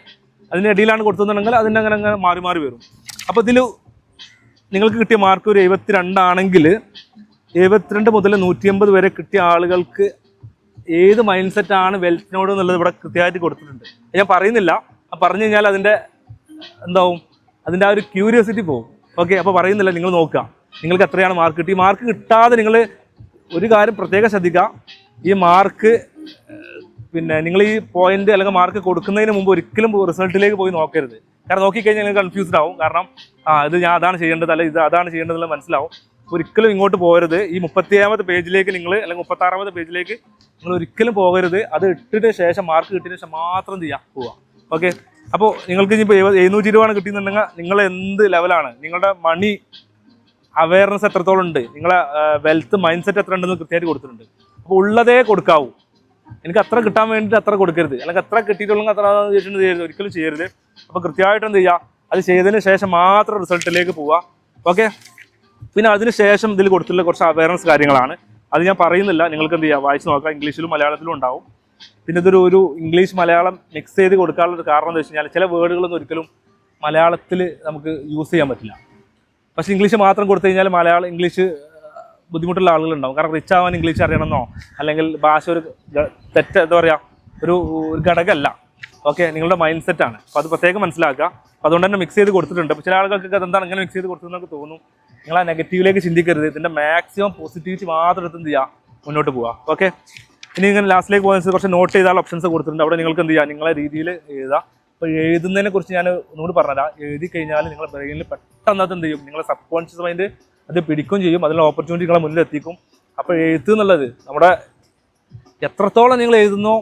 അതിൻ്റെ ഇടയിലാണ് കൊടുത്തതെന്നുണ്ടെങ്കിൽ അതിൻ്റെ അങ്ങനെ മാറി മാറി വരും. അപ്പോൾ ഇതിൽ നിങ്ങൾക്ക് കിട്ടിയ മാർക്ക് ഒരു 72 ആണെങ്കിൽ 72 മുതൽ 180 വരെ കിട്ടിയ ആളുകൾക്ക് ഏത് മൈൻഡ് സെറ്റാണ് വെൽത്തിനോട് എന്നുള്ളത് ഇവിടെ കൃത്യമായിട്ട് കൊടുത്തിട്ടുണ്ട്. ഞാൻ പറയുന്നില്ല, പറഞ്ഞു കഴിഞ്ഞാൽ അതിൻ്റെ എന്താവും, അതിൻ്റെ ആ ഒരു ക്യൂരിയോസിറ്റി പോകും. ഓക്കെ, അപ്പോൾ പറയുന്നില്ല, നിങ്ങൾ നോക്കുക നിങ്ങൾക്ക് എത്രയാണ് മാർക്ക് കിട്ടി. മാർക്ക് കിട്ടാതെ നിങ്ങൾ ഒരു കാര്യം പ്രത്യേകം ശ്രദ്ധിക്കുക, ഈ മാർക്ക് പിന്നെ നിങ്ങൾ ഈ പോയിന്റ് അല്ലെങ്കിൽ മാർക്ക് കൊടുക്കുന്നതിന് മുമ്പ് ഒരിക്കലും റിസൾട്ടിലേക്ക് പോയി നോക്കരുത്. കാരണം നോക്കിക്കഴിഞ്ഞാൽ നിങ്ങൾ കൺഫ്യൂസ്ഡ് ആവും. കാരണം ഇത് ഞാൻ അതാണ് ചെയ്യേണ്ടത് അല്ല ഇത് അതാണ് ചെയ്യേണ്ടതെന്നുള്ള മനസ്സിലാവും. ഒരിക്കലും ഇങ്ങോട്ട് പോകരുത്. ഈ 37ാമത്തെ പേജിലേക്ക് നിങ്ങൾ അല്ലെങ്കിൽ 36ാമത്തെ പേജിലേക്ക് നിങ്ങൾ ഒരിക്കലും പോകരുത്. അത് ഇട്ടിട്ട് ശേഷം മാർക്ക് കിട്ടിയതിന് ശേഷം മാത്രം പോവുക. ഓക്കെ, അപ്പോൾ നിങ്ങൾക്ക് ഇനിയിപ്പോൾ 720 കിട്ടിയെന്നുണ്ടെങ്കിൽ നിങ്ങൾ എന്ത് ലെവലാണ്, നിങ്ങളുടെ മണി അവയർനെസ് എത്രത്തോളം ഉണ്ട്, നിങ്ങളെ വെൽത്ത് മൈൻഡ് സെറ്റ് എത്ര ഉണ്ടെന്ന് കൃത്യമായിട്ട് കൊടുത്തിട്ടുണ്ട്. അപ്പോൾ ഉള്ളതേ കൊടുക്കാവൂ. എനിക്ക് അത്ര കിട്ടാൻ വേണ്ടിയിട്ട് അത്ര കൊടുക്കരുത്, അല്ലെങ്കിൽ എത്ര കിട്ടിയിട്ടുണ്ടെങ്കിൽ അത്ര ചെയ്യരുത്, ഒരിക്കലും ചെയ്യരുത്. അപ്പോൾ കൃത്യമായിട്ട് എന്ത് ചെയ്യുക, അത് ചെയ്തതിന് ശേഷം മാത്രം റിസൾട്ടിലേക്ക് പോവുക. ഓക്കെ, പിന്നെ അതിന് ശേഷം ഇതിൽ കൊടുത്തിട്ടുള്ള കുറച്ച് അവയർനെസ് കാര്യങ്ങളാണ്. അത് ഞാൻ പറയുന്നില്ല, നിങ്ങൾക്ക് എന്ത് ചെയ്യുക, വായിച്ച് നോക്കുക. ഇംഗ്ലീഷിലും മലയാളത്തിലും ഉണ്ടാവും. പിന്നെ ഇതൊരു ഇംഗ്ലീഷ് മലയാളം മിക്സ് ചെയ്ത് കൊടുക്കാനുള്ളൊരു കാരണം എന്താ വെച്ച് കഴിഞ്ഞാൽ ചില വേർഡുകളൊന്നും ഒരിക്കലും മലയാളത്തിൽ നമുക്ക് യൂസ് ചെയ്യാൻ പറ്റില്ല. പക്ഷേ ഇംഗ്ലീഷ് മാത്രം കൊടുത്തു കഴിഞ്ഞാൽ ഇംഗ്ലീഷ് ബുദ്ധിമുട്ടുള്ള ആളുകളുണ്ടാവും. കാരണം റിച്ച് ആവാൻ ഇംഗ്ലീഷ് അറിയണമെന്നോ അല്ലെങ്കിൽ ഭാഷ ഒരു എന്താ പറയുക ഒരു ഘടകമല്ല. ഓക്കെ, നിങ്ങളുടെ മൈൻഡ് സെറ്റാണ്. അപ്പോൾ അത് പ്രത്യേകം മനസ്സിലാക്കുക. അപ്പോൾ അതുകൊണ്ട് തന്നെ മിക്സ് ചെയ്ത് കൊടുത്തിട്ടുണ്ട്. അപ്പോൾ ചില ആളുകൾക്ക് അതെന്താണ് ഇങ്ങനെ മിക്സ് ചെയ്ത് കൊടുത്തതെന്നൊക്കെ തോന്നും. നിങ്ങൾ ആ നെഗറ്റീവിലേക്ക് ചിന്തിക്കരുത്. ഇതിൻ്റെ മാക്സിമം പോസിറ്റിവിറ്റി മാത്രം എടുത്ത് എന്ത് ചെയ്യുക, മുന്നോട്ട് പോവുക. ഓക്കെ, ഇനി ഇങ്ങനെ ലാസ്റ്റിലേക്ക് പോകുന്ന കുറച്ച് നോട്ട് ചെയ്താൽ ഓപ്ഷൻസ് കൊടുത്തിട്ടുണ്ട്. അവിടെ നിങ്ങൾക്ക് എന്ത് ചെയ്യുക, നിങ്ങളെ രീതിയിൽ എഴുതുക. അപ്പോൾ എഴുതുന്നതിനെ കുറിച്ച് ഞാൻ ഒന്നുകൂടി പറഞ്ഞുതരാം. എഴുതി കഴിഞ്ഞാൽ നിങ്ങളുടെ ബ്രെയിനിൽ പെട്ടെന്ന് അത് എന്ത് ചെയ്യും, നിങ്ങളെ സബ് കോൺഷ്യസ് മൈൻഡ് അത് പിടിക്കുകയും ചെയ്യും. അതിനുള്ള ഓപ്പർച്യൂണിറ്റി നിങ്ങളെ മുന്നിൽ എത്തിക്കും. അപ്പോൾ എഴുത്ത് എന്നുള്ളത് നമ്മുടെ എത്രത്തോളം നിങ്ങൾ എഴുതുന്നോ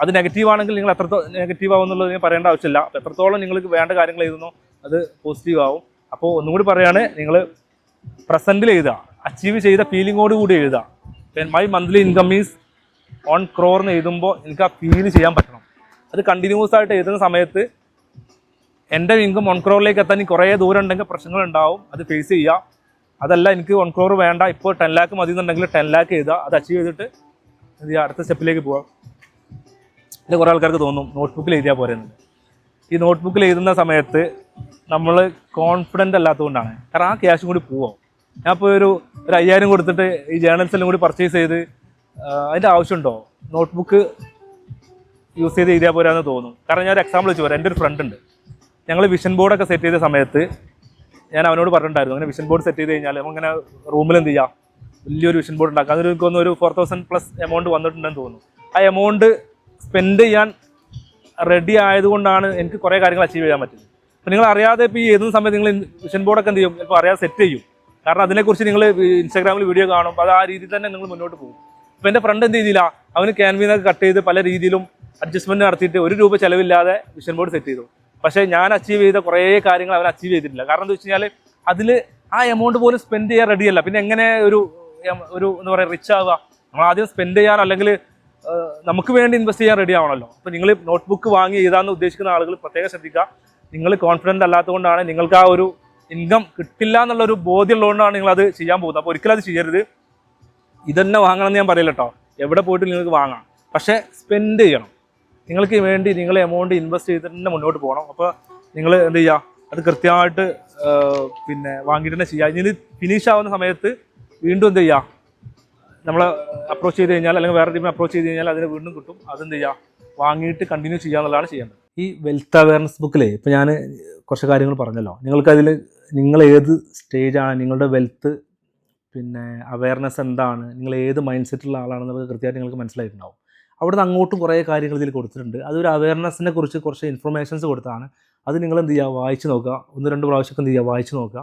അത് നെഗറ്റീവ് ആണെങ്കിൽ നിങ്ങൾ എത്രത്തോളം നെഗറ്റീവ് ആവും എന്നുള്ളത് ഞാൻ പറയേണ്ട ആവശ്യമില്ല. അപ്പോൾ എത്രത്തോളം നിങ്ങൾക്ക് വേണ്ട കാര്യങ്ങൾ എഴുതുന്നോ അത് പോസിറ്റീവ് ആവും. അപ്പോൾ ഒന്നുകൂടി പറയുകയാണ്, നിങ്ങൾ പ്രസൻറ്റിൽ എഴുതുക, അച്ചീവ് ചെയ്ത ഫീലിങ്ങോട് കൂടി എഴുതുക. My monthly income is 1 crore എന്ന് എഴുതുമ്പോൾ എനിക്ക് ആ ഫീൽ ചെയ്യാൻ പറ്റണം. അത് കണ്ടിന്യൂസ് ആയിട്ട് എഴുതുന്ന സമയത്ത് എൻ്റെ ഇൻകം 1 crore എത്താൻ കുറേ ദൂരം ഉണ്ടെങ്കിൽ പ്രശ്നങ്ങളുണ്ടാവും. അത് ഫേസ് ചെയ്യുക. അതല്ല എനിക്ക് 1 crore വേണ്ട, ഇപ്പോൾ 10 lakh മതി എന്നുണ്ടെങ്കിൽ 10 lakh എഴുതുക. അത് അച്ചീവ് ചെയ്തിട്ട് എന്ത് ചെയ്യുക, അടുത്ത സ്റ്റെപ്പിലേക്ക് പോവാം. ഇത് കുറേ ആൾക്കാർക്ക് തോന്നും നോട്ട്ബുക്കിൽ എഴുതിയാൽ പോരെയെന്ന്. ഈ നോട്ട്ബുക്കിൽ എഴുതുന്ന സമയത്ത് നമ്മൾ കോൺഫിഡൻ്റ് അല്ലാത്തതുകൊണ്ടാണ്. കാരണം ആ ക്യാഷും കൂടി പോവാം. ഞാൻ ഇപ്പോൾ ഒരു 5000 കൊടുത്തിട്ട് ഈ ജേർണൽസെല്ലാം കൂടി പർച്ചേസ് ചെയ്ത് അതിൻ്റെ ആവശ്യമുണ്ടോ? നോട്ട്ബുക്ക് യൂസ് ചെയ്ത് എഴുതിയാൽ പോരാന്ന് തോന്നും. കാരണം ഞാൻ ഒരു എക്സാമ്പിൾ വെച്ച് പറയാം. എൻ്റെ ഒരു ഫ്രണ്ട് ഉണ്ട്. ഞങ്ങൾ വിഷൻ ബോർഡൊക്കെ സെറ്റ് ചെയ്ത സമയത്ത് ഞാൻ അവനോട് പറഞ്ഞിട്ടുണ്ടായിരുന്നു, അങ്ങനെ വിഷൻ ബോർഡ് സെറ്റ് ചെയ്ത് കഴിഞ്ഞാൽ അങ്ങനെ റൂമിൽ എന്ത് ചെയ്യുക, വലിയൊരു വിഷൻ ബോർഡ് ഉണ്ടാക്കുക. അതൊരു എനിക്കൊന്ന് ഒരു 4000+ എമൗണ്ട് വന്നിട്ടുണ്ടെന്ന് തോന്നുന്നു. ആ എമൗണ്ട് സ്പെൻഡ് ചെയ്യാൻ റെഡി ആയതുകൊണ്ടാണ് എനിക്ക് കുറേ കാര്യങ്ങൾ അച്ചീവ് ചെയ്യാൻ പറ്റുന്നത്. അപ്പോൾ നിങ്ങൾ അറിയാതെ ഇപ്പോൾ ഈ എഴുതുന്ന സമയത്ത് നിങ്ങൾ വിഷൻ ബോർഡൊക്കെ എന്ത് ചെയ്യും, ഇപ്പോൾ അറിയാതെ സെറ്റ് ചെയ്യും. കാരണം അതിനെക്കുറിച്ച് നിങ്ങൾ ഇൻസ്റ്റാഗ്രാമിൽ വീഡിയോ കാണും. അപ്പോൾ അത് ആ രീതിയിൽ തന്നെ നിങ്ങൾ മുന്നോട്ട് പോകും. ഇപ്പോൾ എൻ്റെ ഫ്രണ്ട് എന്ത് ചെയ്തില്ല, അവന് ക്യാൻവീന്നൊക്കെ കട്ട് ചെയ്ത് പല രീതിയിലും അഡ്ജസ്റ്റ്മെൻറ്റ് നടത്തിയിട്ട് 1 രൂപ ചിലവില്ലാതെ വിഷൻ ബോർഡ് സെറ്റ് ചെയ്തു. പക്ഷേ ഞാൻ അച്ചീവ് ചെയ്ത കുറേ കാര്യങ്ങൾ അവൻ അച്ചീവ് ചെയ്തിട്ടില്ല. കാരണം എന്താ വെച്ച് കഴിഞ്ഞാൽ അതിൽ ആ എമൗണ്ട് പോലും സ്പെൻഡ് ചെയ്യാൻ റെഡിയല്ല. പിന്നെ എങ്ങനെ ഒരു എന്താ പറയുക റിച്ച് ആവുക? നമ്മൾ ആദ്യം സ്പെൻഡ് ചെയ്യാൻ അല്ലെങ്കിൽ നമുക്ക് വേണ്ടി ഇൻവെസ്റ്റ് ചെയ്യാൻ റെഡി ആവണമല്ലോ. അപ്പോൾ നിങ്ങൾ നോട്ട്ബുക്ക് വാങ്ങി എഴുതാമെന്ന് ഉദ്ദേശിക്കുന്ന ആളുകൾ പ്രത്യേകം ശ്രദ്ധിക്കുക. നിങ്ങൾ കോൺഫിഡൻ്റ് അല്ലാത്തതുകൊണ്ടാണ്, നിങ്ങൾക്ക് ആ ഒരു ഇൻകം കിട്ടില്ല എന്നുള്ളൊരു ബോധ്യം ഉള്ളതുകൊണ്ടാണ് നിങ്ങളത് ചെയ്യാൻ പോകുന്നത്. അപ്പോൾ ഒരിക്കലും അത് ചെയ്യരുത്. ഇതന്നെ വാങ്ങണം എന്ന് ഞാൻ പറയില്ല കേട്ടോ. എവിടെ പോയിട്ട് നിങ്ങൾക്ക് വാങ്ങാം, പക്ഷേ സ്പെൻഡ് ചെയ്യണം. നിങ്ങൾക്ക് വേണ്ടി നിങ്ങൾ എമൗണ്ട് ഇൻവെസ്റ്റ് ചെയ്തിട്ട് തന്നെ മുന്നോട്ട് പോകണം. അപ്പോൾ നിങ്ങൾ എന്ത് ചെയ്യുക, അത് കൃത്യമായിട്ട് പിന്നെ വാങ്ങിയിട്ട് തന്നെ ചെയ്യുക. ഇനി ഫിനിഷ് ആവുന്ന സമയത്ത് വീണ്ടും എന്ത് ചെയ്യുക, നമ്മൾ അപ്രോച്ച് ചെയ്ത് കഴിഞ്ഞാൽ അല്ലെങ്കിൽ വേറെ ടീമിനെ അപ്രോച്ച് ചെയ്ത് കഴിഞ്ഞാൽ അതിന് വീണ്ടും കിട്ടും. അതെന്ത് ചെയ്യുക, വാങ്ങിയിട്ട് കണ്ടിന്യൂ ചെയ്യുക എന്നുള്ളതാണ് ചെയ്യേണ്ടത്. ഈ വെൽത്ത് അവയർനെസ് ബുക്കിൽ ഇപ്പോൾ ഞാൻ കുറച്ച് കാര്യങ്ങൾ പറഞ്ഞല്ലോ. നിങ്ങൾക്കതിൽ നിങ്ങൾ ഏത് സ്റ്റേജാണ്, നിങ്ങളുടെ വെൽത്ത് പിന്നെ അവയർനെസ് എന്താണ്, നിങ്ങൾ ഏത് മൈൻഡ് സെറ്റുള്ള ആളാണെന്നുള്ളത് കൃത്യമായിട്ട് നിങ്ങൾക്ക് മനസ്സിലായിട്ടുണ്ടാവും. അവിടെ നിന്ന് അങ്ങോട്ടും കുറേ കാര്യങ്ങൾ ഇതിൽ കൊടുത്തിട്ടുണ്ട്. അതൊരു അവയർനെസ്സിനെ കുറിച്ച് കുറച്ച് ഇൻഫർമേഷൻസ് കൊടുത്താണ്. അത് നിങ്ങൾ എന്ത് ചെയ്യുക, വായിച്ച് നോക്കുക. 1-2 പ്രാവശ്യമൊക്കെ എന്ത് ചെയ്യുക, വായിച്ച് നോക്കുക.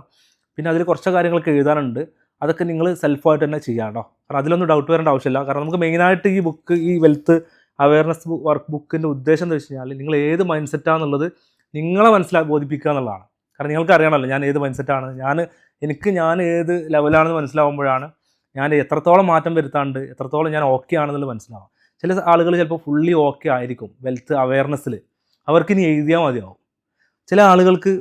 പിന്നെ അതിൽ കുറച്ച് കാര്യങ്ങളൊക്കെ എഴുതാനുണ്ട്. അതൊക്കെ നിങ്ങൾ സെൽഫായിട്ട് തന്നെ ചെയ്യാം കേട്ടോ. കാരണം അതിലൊന്നും ഡൗട്ട് വരേണ്ട ആവശ്യമില്ല. കാരണം നമുക്ക് മെയിനായിട്ട് ഈ ബുക്ക്, ഈ വെൽത്ത് അവയർനെസ് വർക്ക് ബുക്കിൻ്റെ ഉദ്ദേശം എന്ന് വെച്ച് കഴിഞ്ഞാൽ നിങ്ങൾ ഏത് മൈൻഡ് സെറ്റാണെന്നുള്ളത് നിങ്ങളെ ബോധിപ്പിക്കുക എന്നുള്ളതാണ്. കാരണം നിങ്ങൾക്ക് അറിയണമല്ലോ ഞാൻ ഏത് മൈൻഡ് സെറ്റാണ്, ഞാൻ ഏത് ലെവലാണെന്ന് മനസ്സിലാവുമ്പോഴാണ് ഞാൻ എത്രത്തോളം മാറ്റം വരുത്താണ്ട് എത്രത്തോളം ഞാൻ ഓക്കെ ആണെന്നുള്ളത് മനസ്സിലാവും. ചില ആളുകൾ ചിലപ്പോൾ ഫുള്ളി ഓക്കെ ആയിരിക്കും വെൽത്ത് അവയർനെസ്സിൽ, അവർക്ക് ഇനി എഴുതിയാൽ മതിയാവും. ചില ആളുകൾക്ക്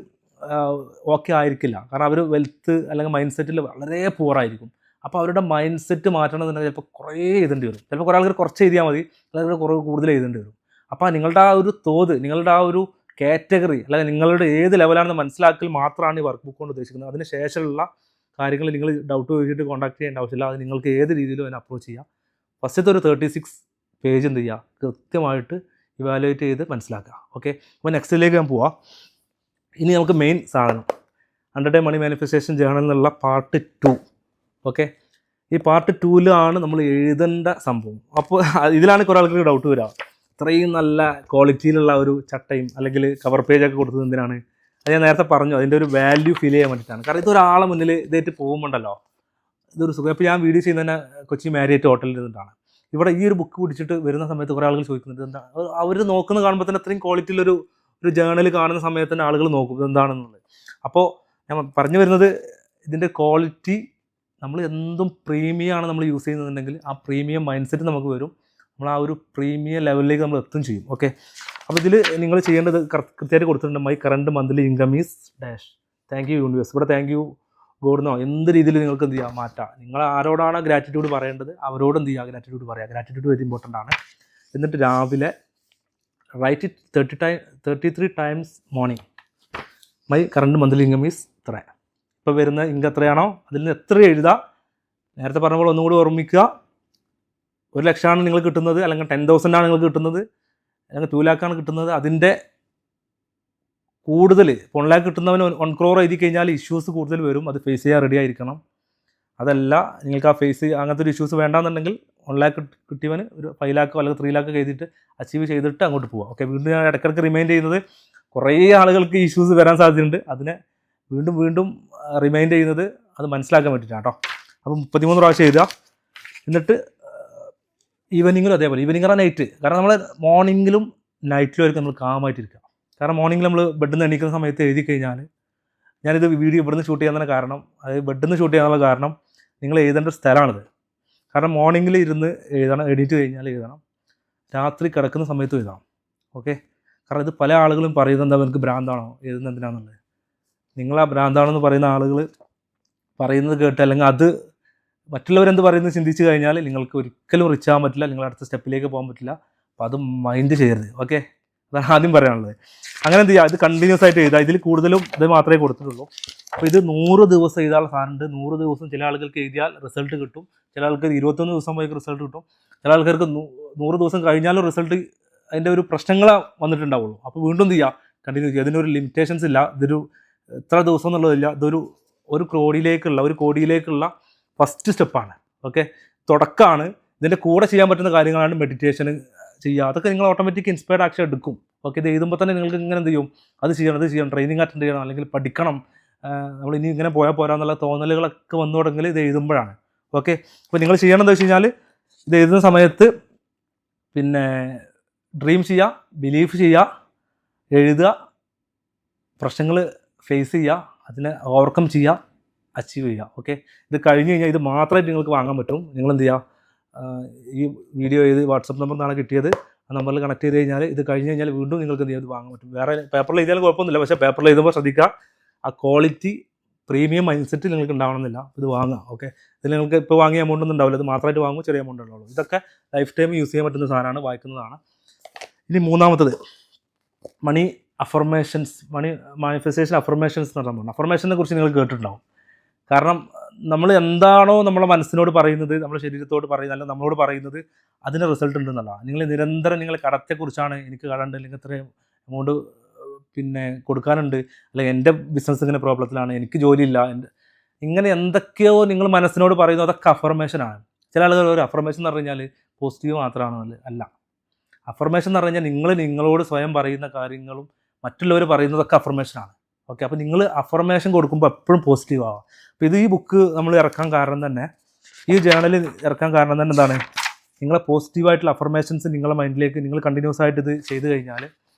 ഓക്കെ ആയിരിക്കില്ല, കാരണം അവർ വെൽത്ത് അല്ലെങ്കിൽ മൈൻഡ് സെറ്റിൽ വളരെ പൂറായിരിക്കും. അപ്പോൾ അവരുടെ മൈൻഡ് സെറ്റ് മാറ്റണമെന്നുണ്ടെങ്കിൽ ചിലപ്പോൾ കുറേ എഴുതേണ്ടി വരും. ചിലപ്പോൾ കുറേ ആൾക്കാർ കുറച്ച് എഴുതിയാൽ മതി, അല്ലെങ്കിൽ കുറേ കൂടുതൽ എഴുതേണ്ടി വരും. അപ്പോൾ നിങ്ങളുടെ ആ ഒരു തോത്, നിങ്ങളുടെ ആ ഒരു കാറ്റഗറി അല്ലെങ്കിൽ നിങ്ങളുടെ ഏത് ലെവലാണെന്ന് മനസ്സിലാക്കൽ മാത്രമാണ് ഈ വർക്ക് ബുക്ക് കൊണ്ട് ഉദ്ദേശിക്കുന്നത്. അതിന് ശേഷമുള്ള കാര്യങ്ങൾ നിങ്ങൾ ഡൗട്ട് ചോദിച്ചിട്ട് കോൺടാക്ട് ചെയ്യേണ്ട ആവശ്യമില്ല. അത് നിങ്ങൾക്ക് ഏത് രീതിയിലും അതിനെ അപ്രോച്ച് ചെയ്യാം. ഫസ്റ്റത്തെ ഒരു 36 പേജ് എന്ത് ചെയ്യുക, കൃത്യമായിട്ട് ഇവാലുവേറ്റ് ചെയ്ത് മനസ്സിലാക്കുക. ഓക്കെ, അപ്പോൾ നെക്സ്റ്റിലേക്ക് ഞാൻ പോവാം. ഇനി നമുക്ക് മെയിൻ സാധനം 100 Day മണി മാനിഫെസ്റ്റേഷൻ ജേണൽ എന്നുള്ള പാർട്ട് 2. ഓക്കെ, ഈ പാർട്ട് 2-ലാണ് നമ്മൾ എഴുതേണ്ട സംഭവം. അപ്പോൾ ഇതിലാണ് കുറേ ആൾക്കാർക്ക് ഡൗട്ട് വരിക, ഇത്രയും നല്ല ക്വാളിറ്റിയിലുള്ള ഒരു ചട്ടയും അല്ലെങ്കിൽ കവർ പേജൊക്കെ കൊടുത്തത് എന്തിനാണ്? അത് ഞാൻ നേരത്തെ പറഞ്ഞു, അതിൻ്റെ ഒരു വാല്യൂ ഫീൽ ചെയ്യാൻ വേണ്ടിയിട്ടാണ്. കാരണം ഇതൊരാളെ മുന്നിൽ ഇതായിട്ട് പോകുമ്പോണ്ടല്ലോ, ഇതൊരു സുഖം. ഇപ്പോൾ ഞാൻ വീഡിയോ ചെയ്യുന്നതന്നെ കൊച്ചി മാരിയറ്റ് ഹോട്ടലിൽ നിന്നിട്ടാണ്. ഇവിടെ ഈ ഒരു ബുക്ക് പിടിച്ചിട്ട് വരുന്ന സമയത്ത് കുറേ ആളുകൾ ചോദിക്കുന്നത് എന്താ, അവർ നോക്കുന്ന കാണുമ്പോൾ തന്നെ അത്രയും ക്വാളിറ്റിയിലൊരു ജേണൽ കാണുന്ന സമയത്ത് തന്നെ ആളുകൾ നോക്കും ഇതെന്താണെന്നുള്ളത്. അപ്പോൾ ഞാൻ പറഞ്ഞു വരുന്നത്, ഇതിൻ്റെ ക്വാളിറ്റി നമ്മൾ എന്തും പ്രീമിയം നമ്മൾ യൂസ് ചെയ്യുന്നുണ്ടെങ്കിൽ ആ പ്രീമിയം മൈൻഡ് സെറ്റ് നമുക്ക് വരും. നമ്മൾ ആ ഒരു പ്രീമിയം ലെവലിലേക്ക് നമ്മൾ എത്തും ചെയ്യും. ഓക്കെ, അപ്പോൾ ഇതിൽ നിങ്ങൾ ചെയ്യേണ്ടത് കൃത്യമായിട്ട് കൊടുത്തിട്ടുണ്ട്. My current monthly income is dash, thank you universe. ഇവിടെ താങ്ക് യു ഗോഡെന്നോ എന്ത് രീതിയിൽ നിങ്ങൾക്ക് എന്ത് ചെയ്യാം മാറ്റാം. നിങ്ങൾ ആരോടാണ് ഗ്രാറ്റിറ്റ്യൂഡ് പറയേണ്ടത് അവരോട് എന്ത് ചെയ്യുക, ഗ്രാറ്റിറ്റ്യൂഡ് പറയുക. ഗ്രാറ്റിറ്റ്യൂഡ് വെരി ഇമ്പോർട്ടൻ്റ് ആണ്. എന്നിട്ട് രാവിലെ write it 33 times morning. My current monthly income is ഇത്ര. ഇപ്പോൾ വരുന്ന ഇൻകം എത്രയാണോ അതിൽ നിന്ന് എത്ര എഴുതുക. നേരത്തെ പറഞ്ഞ പോലെ ഒന്നുകൂടി ഓർമ്മിക്കുക, 1 ലക്ഷമാണ് നിങ്ങൾ കിട്ടുന്നത്, അല്ലെങ്കിൽ 10,000 ആണ് നിങ്ങൾക്ക് കിട്ടുന്നത്, അല്ലെങ്കിൽ 2 ലാഖാണ് കിട്ടുന്നത്. അതിൻ്റെ കൂടുതൽ 1 ലാഖ് കിട്ടുന്നവന് 1 crore എഴുതി കഴിഞ്ഞാൽ ഇഷ്യൂസ് കൂടുതൽ വരും. അത് ഫേസ് ചെയ്യാൻ റെഡി ആയിരിക്കണം. അതല്ല നിങ്ങൾക്ക് ആ അങ്ങനത്തെ ഒരു ഇഷ്യൂസ് വേണ്ടാന്നുണ്ടെങ്കിൽ 1 ലാഖ് കിട്ടിയവന് ഒരു 5 ലാഖോ അല്ലെങ്കിൽ 3 ലാഖോ എഴുതിയിട്ട് അച്ചീവ് ചെയ്തിട്ട് അങ്ങോട്ട് പോവാം. ഓക്കെ, വീണ്ടും ഞാൻ ഇടയ്ക്കിടയ്ക്ക് റിമൈൻഡ് ചെയ്യുന്നത്, കുറേ ആളുകൾക്ക് ഇഷ്യൂസ് വരാൻ സാധ്യതയുണ്ട്. അതിനെ വീണ്ടും വീണ്ടും റിമൈൻഡ് ചെയ്യുന്നത് അത് മനസ്സിലാക്കാൻ വേണ്ടിയിട്ടാണ് കേട്ടോ. അപ്പോൾ 33 പ്രാവശ്യം എഴുതുക. എന്നിട്ട് ഈവനിങ്ങിലും അതേപോലെ, ഈവനിങ് ആ നൈറ്റ്. കാരണം നമ്മൾ മോർണിംഗിലും നൈറ്റിലും ആയിരിക്കും നമ്മൾ കാമായിട്ടിരിക്കുക. കാരണം മോർണിംഗിൽ നമ്മൾ ബെഡിൽ നിന്ന് എണീക്കുന്ന സമയത്ത് എഴുതി കഴിഞ്ഞാൽ, ഞാനിത് വീഡിയോ ഇവിടുന്ന് ഷൂട്ട് ചെയ്യാൻ തന്നെ കാരണം, അതായത് ബെഡിൽ നിന്ന് ഷൂട്ട് ചെയ്യാനുള്ള കാരണം നിങ്ങൾ എഴുതേണ്ട സ്ഥലമാണിത്. കാരണം മോർണിംഗിൽ ഇരുന്ന് എഴുതണം, എഡിറ്റ് കഴിഞ്ഞാൽ എഴുതണം, രാത്രി കിടക്കുന്ന സമയത്തും എഴുതണം. ഓക്കെ, കാരണം ഇത് പല ആളുകളും പറയുന്നത് എന്താ, എനിക്ക് ഭ്രാന്താണോ എഴുതുന്നത് എന്തിനാണെന്നുള്ളത്. നിങ്ങൾ ആ ഭ്രാന്താണെന്ന് പറയുന്ന ആളുകൾ പറയുന്നത് കേട്ട്, അല്ലെങ്കിൽ അത് മറ്റുള്ളവരെന്ത് പറയുന്നത് ചിന്തിച്ച് കഴിഞ്ഞാൽ നിങ്ങൾക്ക് ഒരിക്കലും റിച്ച് ആകാൻ പറ്റില്ല, നിങ്ങൾ അടുത്ത സ്റ്റെപ്പിലേക്ക് പോകാൻ പറ്റില്ല. അപ്പോൾ അത് മൈൻഡ് ചെയ്യരുത്. ഓക്കെ, അതാണ് ആദ്യം പറയാനുള്ളത്. അങ്ങനെ എന്ത് ചെയ്യുക, ഇത് കണ്ടിന്യൂസ് ആയിട്ട് എഴുതുക. ഇതിൽ കൂടുതലും ഇത് മാത്രമേ കൊടുത്തിട്ടുള്ളൂ. അപ്പോൾ ഇത് 100 ദിവസം എഴുതാനുള്ള സാധനമുണ്ട്. 100 ദിവസം ചില ആളുകൾക്ക് എഴുതിയാൽ റിസൾട്ട് കിട്ടും, ചില ആൾക്കാർക്ക് 21 ദിവസം പോയി റിസൾട്ട് കിട്ടും, ചില ആൾക്കാർക്ക് 100 ദിവസം കഴിഞ്ഞാലും റിസൾട്ട് അതിൻ്റെ ഒരു പ്രശ്നങ്ങൾ വന്നിട്ടുണ്ടാവുള്ളൂ. അപ്പോൾ വീണ്ടും എന്ത് ചെയ്യുക, കണ്ടിന്യൂ ചെയ്യുക. അതിനൊരു ലിമിറ്റേഷൻസ് ഇല്ല. ഇതൊരു എത്ര ദിവസം എന്നുള്ളതില്ല. ഒരു കോടിയിലേക്കുള്ള ഫസ്റ്റ് സ്റ്റെപ്പാണ്. ഓക്കെ, തുടക്കമാണ്. ഇതിൻ്റെ കൂടെ ചെയ്യാൻ പറ്റുന്ന കാര്യങ്ങളാണ് മെഡിറ്റേഷൻ ചെയ്യുക. അതൊക്കെ നിങ്ങൾ ഓട്ടോമാറ്റിക് ഇൻസ്പയർഡ് ആക്ഷൻ എടുക്കും. ഓക്കെ, ഇത് എഴുതുമ്പോൾ തന്നെ നിങ്ങൾക്ക് ഇങ്ങനെ എന്ത് ചെയ്യും, അത് ചെയ്യണം, ട്രെയിനിങ് അറ്റൻഡ് ചെയ്യണം, അല്ലെങ്കിൽ പഠിക്കണം, നമ്മൾ ഇനി ഇങ്ങനെ പോയാൽ പോരാന്നുള്ള തോന്നലുകളൊക്കെ വന്നു തുടങ്ങൽ ഇത് എഴുതുമ്പോഴാണ്. ഓക്കെ, അപ്പോൾ നിങ്ങൾ ചെയ്യണമെന്ന് വെച്ച് കഴിഞ്ഞാൽ, ഇത് എഴുതുന്ന സമയത്ത് പിന്നെ ഡ്രീം ചെയ്യുക, ബിലീഫ് ചെയ്യുക, എഴുതുക, പ്രശ്നങ്ങൾ ഫേസ് ചെയ്യുക, അതിനെ ഓവർകം ചെയ്യുക, അച്ചീവ് ചെയ്യുക. ഓക്കെ, ഇത് കഴിഞ്ഞ് കഴിഞ്ഞാൽ ഇത് മാത്രമായിട്ട് നിങ്ങൾക്ക് വാങ്ങാൻ പറ്റും. നിങ്ങൾ എന്ത് ചെയ്യുക, ഈ വീഡിയോ ചെയ്ത് വാട്സപ്പ് നമ്പർ നിന്നാണ് കിട്ടിയത്, ആ നമ്പറിൽ കണക്ട് ചെയ്ത് കഴിഞ്ഞാൽ ഇത് കഴിഞ്ഞ് കഴിഞ്ഞാൽ വീണ്ടും നിങ്ങൾക്ക് എന്ത് ചെയ്യാൻ വാങ്ങാൻ പറ്റും. വേറെ പേപ്പറിൽ എഴുതിയാലും കുഴപ്പമൊന്നുമില്ല, പക്ഷേ പേപ്പറിൽ എഴുതുമ്പോൾ ശ്രദ്ധിക്കുക, ആ ക്വാളിറ്റി പ്രീമിയം മൈൻഡ് സെറ്റ് നിങ്ങൾക്ക് ഉണ്ടാവണമെന്നില്ല. ഇത് വാങ്ങാം. ഓക്കെ, ഇതിൽ നിങ്ങൾക്ക് ഇപ്പോൾ വാങ്ങിയ എമൗണ്ട് ഒന്നും ഉണ്ടാവില്ല, ഇത് മാത്രമായിട്ട് വാങ്ങും, ചെറിയ എമൗണ്ട് ഉണ്ടാവുള്ളൂ. ഇതൊക്കെ ലൈഫ് ടൈം യൂസ് ചെയ്യാൻ പറ്റുന്ന സാധനമാണ്, വായിക്കുന്നതാണ്. ഇനി മൂന്നാമത്തത് മണി മാനിഫെസ്റ്റേഷൻ അഫർമേഷൻസ് എന്ന് പറഞ്ഞാൽ, അഫർമേഷനെ കുറിച്ച് നിങ്ങൾ കേട്ടിട്ടുണ്ടാവും. കാരണം നമ്മൾ എന്താണോ നമ്മളെ മനസ്സിനോട് പറയുന്നത്, നമ്മുടെ ശരീരത്തോട് പറയുന്നത്, അല്ലെങ്കിൽ നമ്മളോട് പറയുന്നത്, അതിന് റിസൾട്ട് ഉണ്ടെന്നുള്ളതാണ്. നിങ്ങൾ നിരന്തരം നിങ്ങൾ കടത്തെക്കുറിച്ചാണ്, എനിക്ക് കടമുണ്ട്, അല്ലെങ്കിൽ ഇത്രയും എമൗണ്ട് പിന്നെ കൊടുക്കാനുണ്ട്, അല്ലെങ്കിൽ എൻ്റെ ബിസിനസ് ഇങ്ങനെ പ്രോബ്ലത്തിലാണ്, എനിക്ക് ജോലിയില്ല, ഇങ്ങനെ എന്തൊക്കെയോ നിങ്ങൾ മനസ്സിനോട് പറയുന്നു, അതൊക്കെ അഫർമേഷനാണ്. ചില ആളുകൾ ഒരു അഫർമേഷൻ എന്ന് പറഞ്ഞു കഴിഞ്ഞാൽ പോസിറ്റീവ് മാത്രമാണ്, അല്ല. അഫർമേഷൻ എന്ന് പറഞ്ഞു കഴിഞ്ഞാൽ നിങ്ങൾ നിങ്ങളോട് സ്വയം പറയുന്ന കാര്യങ്ങളും മറ്റുള്ളവർ പറയുന്നതൊക്കെ അഫർമേഷനാണ്. ഓക്കെ, അപ്പോൾ നിങ്ങൾ അഫർമേഷൻ കൊടുക്കുമ്പോൾ എപ്പോഴും പോസിറ്റീവ് ആവാം. അപ്പോൾ ഈ ബുക്ക് നമ്മൾ ഇറക്കാൻ കാരണം തന്നെ, ഈ ജേണൽ ഇറക്കാൻ കാരണം തന്നെ എന്താണ്, നിങ്ങളെ പോസിറ്റീവായിട്ടുള്ള അഫർമേഷൻസ് നിങ്ങളുടെ മൈൻഡിലേക്ക് നിങ്ങൾ കണ്ടിന്യൂസ് ആയിട്ട് ഇത് ചെയ്ത് കഴിഞ്ഞാൽ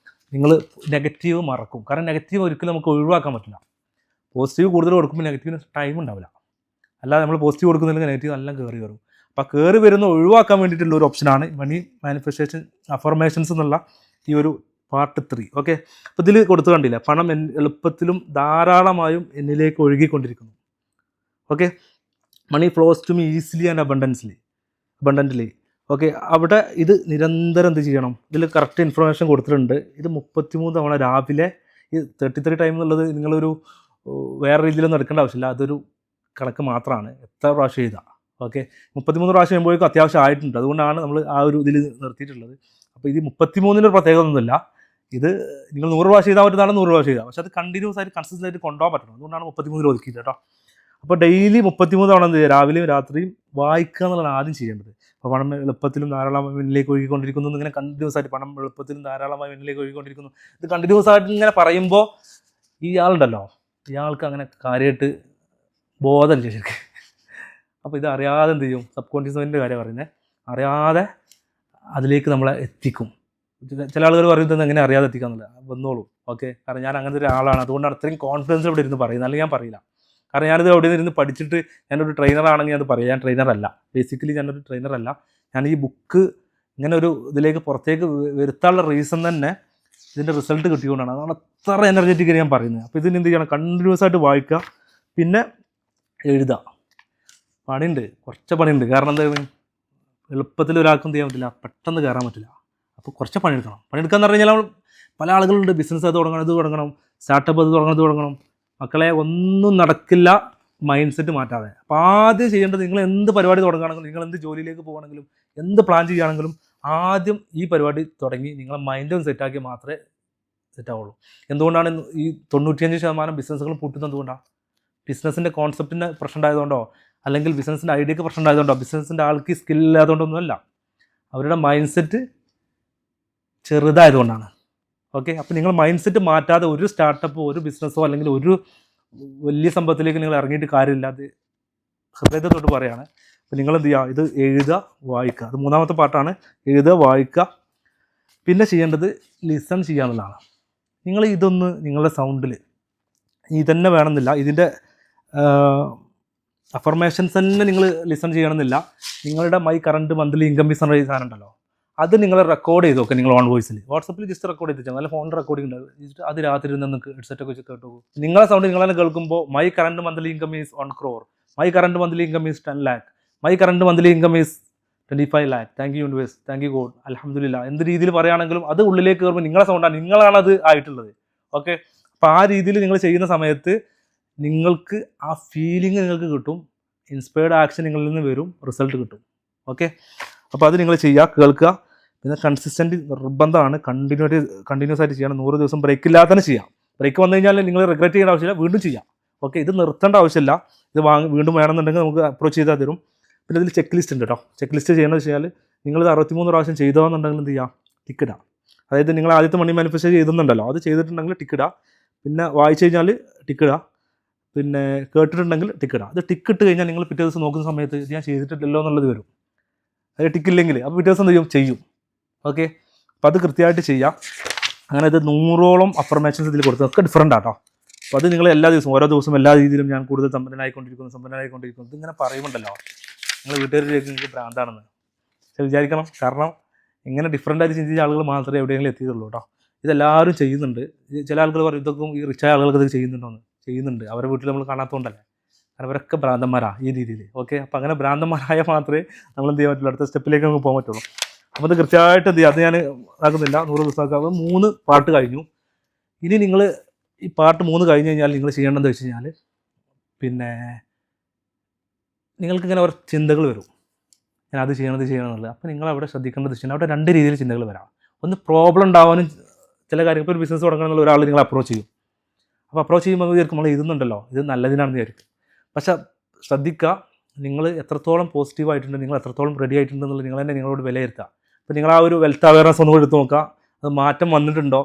നിങ്ങൾ നെഗറ്റീവ് മറക്കും. കാരണം നെഗറ്റീവ് ഒരിക്കലും നമുക്ക് ഒഴിവാക്കാൻ പറ്റില്ല. പോസിറ്റീവ് കൂടുതൽ കൊടുക്കുമ്പോൾ നെഗറ്റീവിന് ടൈം ഉണ്ടാവില്ല. അല്ലാതെ നമ്മൾ പോസിറ്റീവ് കൊടുക്കുന്നില്ലെങ്കിൽ നെഗറ്റീവ് നല്ല കയറി വരും. അപ്പോൾ കയറി വരുന്ന ഒഴിവാക്കാൻ വേണ്ടിയിട്ടുള്ള ഒരു ഓപ്ഷനാണ് മണി മാനിഫെസ്റ്റേഷൻ അഫർമേഷൻസ് എന്നുള്ള ഈ ഒരു പാർട്ട് 3. ഓക്കെ, അപ്പോൾ ഇതിൽ കൊടുത്തു കണ്ടില്ല, പണം എളുപ്പത്തിലും ധാരാളമായും എന്നിലേക്ക് ഒഴുകിക്കൊണ്ടിരിക്കുന്നു. Okay, money flows to me easily and abundantly. Okay, അവിടെ ഇത് നിരന്തരം എന്ത് ചെയ്യണം, ഇതിൽ കറക്റ്റ് ഇൻഫർമേഷൻ കൊടുത്തിട്ടുണ്ട്. ഇത് 33 തവണ രാവിലെ, ഈ 33 ടൈം എന്നുള്ളത് നിങ്ങളൊരു വേറെ രീതിയിലൊന്നും എടുക്കേണ്ട ആവശ്യമില്ല, അതൊരു കണക്ക് മാത്രമാണ്. എത്ര പ്രാവശ്യം എഴുതാം. ഓക്കെ, 33 പ്രാവശ്യം ചെയ്യുമ്പോഴേക്കും അത്യാവശ്യം ആയിട്ടുണ്ട്. അതുകൊണ്ടാണ് നമ്മൾ ആ ഒരു ഇതിൽ നിർത്തിയിട്ടുള്ളത്. അപ്പോൾ ഇത് 33-ന് ഒരു പ്രത്യേകത ഒന്നുമില്ല. ഇത് നിങ്ങൾ 100 പ്രാവശ്യം ചെയ്താൽ പറ്റുന്നതാണ്, 100 പ്രാവശ്യം ചെയ്താൽ, പക്ഷേ അത് കണ്ടിന്യൂസ് ആയിട്ട് കൺസിസ്റ്റൻ്റ് ആയിട്ട് കൊണ്ടുപോകാൻ പറ്റണം. അതുകൊണ്ടാണ് 33 ഒതുക്കിയത് കേട്ടോ. അപ്പോൾ ഡെയിലി 33 തവണ എന്ത് ചെയ്യുക, രാവിലെയും രാത്രിയും വായിക്കുക എന്നുള്ളതാണ് ആദ്യം ചെയ്യേണ്ടത്. അപ്പോൾ പണം എളുപ്പത്തിലും ധാരാളമായി മുന്നിലേക്ക് ഒഴുകിക്കൊണ്ടിരിക്കുന്നു, ഇങ്ങനെ കണ്ടിന്യൂസ് ആയിട്ട് പണം എളുപ്പത്തിലും ധാരാളമായി മുന്നിലേക്ക് ഒഴുകിക്കൊണ്ടിരിക്കുന്നു. ഇത് കണ്ടിന്യൂസ് ആയിട്ട് ഇങ്ങനെ പറയുമ്പോൾ ഇയാളുണ്ടല്ലോ, ഇയാൾക്ക് അങ്ങനെ കാര്യമായിട്ട് ബോധമില്ല ശരിക്കും. അപ്പോൾ ഇത് അറിയാതെ എന്ത് ചെയ്യും, സബ് കോൺഷ്യസ് മൈൻഡിൻ്റെ കാര്യം പറയുന്നത്, അറിയാതെ അതിലേക്ക് നമ്മളെ എത്തിക്കും. ചില ആളുകൾ പറയുന്നത് എങ്ങനെ അറിയാതെ എത്തിക്കാമെന്നില്ല, വന്നോളൂ. ഓക്കെ, കാരണം ഞാൻ അങ്ങനത്തെ ഒരാളാണ്, അതുകൊണ്ടാണ് അത്രയും കോൺഫിഡൻസ് ഇവിടെ ഇരുന്ന് പറയുന്നത്. അല്ലെങ്കിൽ ഞാൻ പറയില്ല. കാരണം ഞാനിത് അവിടെ ഇരുന്ന് പഠിച്ചിട്ട് ഞാനൊരു ട്രെയിനറാണെങ്കിൽ അത് പറയാം. ഞാൻ ട്രെയിനറല്ല, ബേസിക്കലി ഞാനൊരു ട്രെയിനറല്ല. ഞാൻ ഈ ബുക്ക് ഇങ്ങനെ ഒരു ഇതിലേക്ക് പുറത്തേക്ക് വരുത്താനുള്ള റീസൺ തന്നെ ഇതിൻ്റെ റിസൾട്ട് കിട്ടിയതുകൊണ്ടാണ്. അതാണ് അത്ര എനർജറ്റിക് ഞാൻ പറയുന്നത്. അപ്പോൾ ഇതിന് എന്ത് ചെയ്യണം, കണ്ടിന്യൂസ് ആയിട്ട് വായിക്കുക, പിന്നെ എഴുതുക. പണിയുണ്ട്, കുറച്ച് പണിയുണ്ട്. കാരണം എന്താ, എളുപ്പത്തിൽ ഒരാൾക്കും ചെയ്യാൻ പറ്റില്ല, പെട്ടെന്ന് കയറാൻ പറ്റില്ല. അപ്പോൾ കുറച്ച് പണിയെടുക്കണം. പണിയെടുക്കാന്ന് പറഞ്ഞു കഴിഞ്ഞാൽ പല ആളുകളുണ്ട്, ബിസിനസ് അത് തുടങ്ങണം, ഇത് തുടങ്ങണം, സ്റ്റാർട്ടപ്പ് അത് തുടങ്ങണം. മക്കളെ, ഒന്നും നടക്കില്ല മൈൻഡ് സെറ്റ് മാറ്റാതെ. അപ്പോൾ ആദ്യം ചെയ്യേണ്ടത്, നിങ്ങൾ എന്ത് പരിപാടി തുടങ്ങുകയാണെങ്കിലും, നിങ്ങൾ എന്ത് ജോലിയിലേക്ക് പോകുകയാണെങ്കിലും, എന്ത് പ്ലാൻ ചെയ്യുകയാണെങ്കിലും, ആദ്യം ഈ പരിപാടി തുടങ്ങി നിങ്ങളെ മൈൻഡ് ഒന്ന് സെറ്റാക്കി മാത്രമേ സെറ്റാവുള്ളൂ. എന്തുകൊണ്ടാണ് ഈ 95% ബിസിനസ്സുകളും പൊട്ടുന്നത്? എന്തുകൊണ്ടാണ്? ബിസിനസ്സിൻ്റെ കോൺസെപ്റ്റിന് പ്രശ്നം ഉണ്ടായതുകൊണ്ടോ, അല്ലെങ്കിൽ ബിസിനസ്സിൻ്റെ ഐഡിയക്ക് പ്രശ്നം ഉണ്ടായതുകൊണ്ടോ, ബിസിനസ്സിൻ്റെ ആൾക്ക് സ്കിൽ ഇല്ലാത്തതുകൊണ്ടൊന്നുമല്ല, അവരുടെ മൈൻഡ് സെറ്റ് ചെറുതായതുകൊണ്ടാണ്. ഓക്കെ, അപ്പോൾ നിങ്ങൾ മൈൻഡ് സെറ്റ് മാറ്റാതെ ഒരു സ്റ്റാർട്ടപ്പോ ഒരു ബിസിനസ്സോ അല്ലെങ്കിൽ ഒരു വലിയ സംഭവത്തിലേക്ക് നിങ്ങൾ ഇറങ്ങിയിട്ട് കാര്യമില്ല. അത് ഹൃദയത്തോട്ട് പറയുകയാണ്. അപ്പോൾ നിങ്ങൾ എന്ത് ചെയ്യുക, ഇത് എഴുതുക, വായിക്കുക. അത് 3ാമത്തെ പാർട്ടാണ്, എഴുതുക, വായിക്കുക. പിന്നെ ചെയ്യേണ്ടത് ലിസൺ ചെയ്യുക എന്നുള്ളതാണ്. നിങ്ങൾ ഇതൊന്ന് നിങ്ങളുടെ സൗണ്ടിൽ, ഇതന്നെ വേണമെന്നില്ല, ഇതിൻ്റെ അഫർമേഷൻസ് തന്നെ നിങ്ങൾ ലിസൺ ചെയ്യണമെന്നില്ല. നിങ്ങളുടെ my current monthly income is എന്ന സാധനം ഉണ്ടല്ലോ, അത് നിങ്ങൾ റെക്കോർഡ് ചെയ്ത് നോക്കുക. നിങ്ങൾ ഓൺ വോയിസിൽ വാട്സപ്പിൽ ജസ്റ്റ് റെക്കോർഡ് ചെയ്ത് വെച്ചാൽ, നല്ല ഫോണിൽ റെക്കോർഡിംഗ് ഉണ്ട്, അത് രാത്രി നിങ്ങൾക്ക് ഹെഡ്സെറ്റൊക്കെ വെച്ച് കേട്ടു. നിങ്ങളെ സൗണ്ട് നിങ്ങളെ കേൾക്കുമ്പോൾ my current monthly income is 1 crore, my current monthly income is 10 lakh, my current monthly income is 25 lakh, thank you universe, thank you God, അൽഹംദുലില്ലാ, എന്ത് രീതിയിൽ പറയുകയാണെങ്കിലും അത് ഉള്ളിലേക്ക് കയറുമ്പോൾ നിങ്ങളെ സൗണ്ടാണ്, നിങ്ങളാണത് ആയിട്ടുള്ളത്. ഓക്കെ, അപ്പോൾ ആ രീതിയിൽ നിങ്ങൾ ചെയ്യുന്ന സമയത്ത് നിങ്ങൾക്ക് ആ ഫീലിംഗ് നിങ്ങൾക്ക് കിട്ടും, ഇൻസ്പയർഡ് ആക്ഷൻ നിങ്ങളിൽ നിന്ന് വരും, റിസൾട്ട് കിട്ടും. ഓക്കെ, അപ്പോൾ അത് നിങ്ങൾ ചെയ്യുക, കേൾക്കുക. പിന്നെ കൺസിസ്റ്റൻറ്റ് നിർബന്ധമാണ്, കണ്ടിന്യൂസ് ആയിട്ട് ചെയ്യണം. 100 ദിവസം ബ്രേക്ക് ഇല്ലാതെ തന്നെ ചെയ്യാം. ബ്രേക്ക് വന്നു കഴിഞ്ഞാൽ നിങ്ങൾ റിഗ്രറ്റ് ചെയ്യേണ്ട ആവശ്യമില്ല, വീണ്ടും ചെയ്യാം. ഓക്കെ, ഇത് നിർത്തേണ്ട ആവശ്യമില്ല. ഇത് വീണ്ടും വേണമെന്നുണ്ടെങ്കിൽ നമുക്ക് അപ്രോച്ച് ചെയ്താൽ തരും. പിന്നെ ഇതിൽ ചെക്ക് ലിസ്റ്റ് ഉണ്ട് കേട്ടോ. ചെക്ക് ലിസ്റ്റ് ചെയ്യണമെന്ന് വെച്ചാൽ നിങ്ങളിത് 63 പ്രാവശ്യം ചെയ്തോന്നുണ്ടെങ്കിൽ എന്ത് ചെയ്യാം, ടിക്കിടാം. അതായത് നിങ്ങൾ ആദ്യത്തെ മണി മാനിഫെസ്റ്റ് ചെയ്തുന്നുണ്ടല്ലോ, അത് ചെയ്തിട്ടുണ്ടെങ്കിൽ ടിക്കിടാം. പിന്നെ വായിച്ചു കഴിഞ്ഞാൽ ടിക്കിടാം. പിന്നെ കേട്ടിട്ടുണ്ടെങ്കിൽ ടിക്കിടാം. അത് ടിക്കിട്ട് കഴിഞ്ഞാൽ നിങ്ങൾ പിറ്റേ ദിവസം നോക്കുന്ന സമയത്ത് ഇത് ഞാൻ ചെയ്തിട്ടില്ലല്ലോ എന്നുള്ളത് വരും. അത് ടിക്കില്ലെങ്കിൽ അപ്പോൾ പിറ്റേ ദിവസം ചെയ്യും. ഓക്കെ, അപ്പോൾ അത് കൃത്യമായിട്ട് ചെയ്യാം. അങ്ങനെ ഇത് 100ഓളം അഫർമേഷൻസ് ഇതിൽ കൊടുത്തത് ഒക്കെ ഡിഫറൻ്റ് ആട്ടോ. അപ്പോൾ അത് നിങ്ങൾ എല്ലാ ദിവസവും ഓരോ ദിവസവും എല്ലാ രീതിയിലും ഞാൻ കൂടുതൽ സമ്പന്നനായിക്കൊണ്ടിരിക്കുന്നു ഇതിങ്ങനെ പറയുമ്പോണ്ടല്ലോ, നിങ്ങൾ വീട്ടുകാരിലേക്ക് നിങ്ങൾക്ക് ഭ്രാന്താണെന്ന് വിചാരിക്കണം. കാരണം ഇങ്ങനെ ഡിഫറൻ്റായിട്ട് ചിന്തിച്ച ആളുകൾ മാത്രമേ എവിടെയെങ്കിലും എത്തിയിട്ടുള്ളൂ കേട്ടോ. ഇതെല്ലാവരും ചെയ്യുന്നുണ്ട്. ചില ആളുകൾ പറയും ഇതൊക്കെ ഈ റിച്ചായ ആളുകൾക്ക് ഇത് ചെയ്യുന്നുണ്ടോയെന്ന്. ചെയ്യുന്നുണ്ട്, അവരുടെ വീട്ടിൽ നമ്മൾ കാണാത്തതുകൊണ്ടല്ലേ. കാരണം അവരൊക്കെ ഭ്രാന്തന്മാരാണ് ഈ രീതിയിൽ. ഓക്കെ, അപ്പോൾ അങ്ങനെ ഭ്രാന്തന്മാരായ മാത്രമേ നമ്മൾ എന്ത് ചെയ്യാൻ പറ്റുള്ളൂ, അടുത്ത സ്റ്റെപ്പിലേക്ക് നമുക്ക് പോകാൻ പറ്റുള്ളൂ. അപ്പോൾ അത് കൃത്യമായിട്ട് എന്ത് ചെയ്യുക, അത് ഞാൻ ആക്കുന്നില്ല. 100 ദിവസമാക്കുക. 3 പാർട്ട് കഴിഞ്ഞു. ഇനി നിങ്ങൾ ഈ പാർട്ട് 3 കഴിഞ്ഞ് കഴിഞ്ഞാൽ നിങ്ങൾ ചെയ്യേണ്ടതെന്ന് വെച്ച് കഴിഞ്ഞാൽ, പിന്നെ നിങ്ങൾക്കിങ്ങനെ ഓരോ ചിന്തകൾ വരും, ഞാൻ അത് ചെയ്യണമെന്നുള്ളത്. അപ്പോൾ നിങ്ങളവിടെ ശ്രദ്ധിക്കേണ്ടത് വെച്ച് കഴിഞ്ഞാൽ അവിടെ 2 രീതിയിൽ ചിന്തകൾ വരാം. ഒന്ന് പ്രോബ്ലം ഉണ്ടാവാനും ചില കാര്യങ്ങൾ, ഇപ്പോൾ ഒരു ബിസിനസ് തുടങ്ങണം എന്നുള്ള ഒരാൾ നിങ്ങൾ അപ്രോച്ച് ചെയ്യും. അപ്പോൾ അപ്രോച്ച് ചെയ്യുമ്പോൾ വിചാരിക്കും നമ്മൾ എഴുതുന്നുണ്ടല്ലോ, ഇത് നല്ലതിനാണെന്ന് വിചാരിക്കും. പക്ഷേ ശ്രദ്ധിക്കുക, നിങ്ങൾ എത്രത്തോളം പോസിറ്റീവായിട്ടുണ്ട്, നിങ്ങൾ എത്രത്തോളം റെഡി ആയിട്ടുണ്ടെന്നുള്ളത് നിങ്ങൾ തന്നെ നിങ്ങളോട് വിലയിരുത്തുക. അപ്പോൾ നിങ്ങൾ ആ ഒരു വെൽത്ത് അവയർനെസ് ഒന്നും എടുത്ത് നോക്കുക, അത് മാറ്റം വന്നിട്ടുണ്ടോ,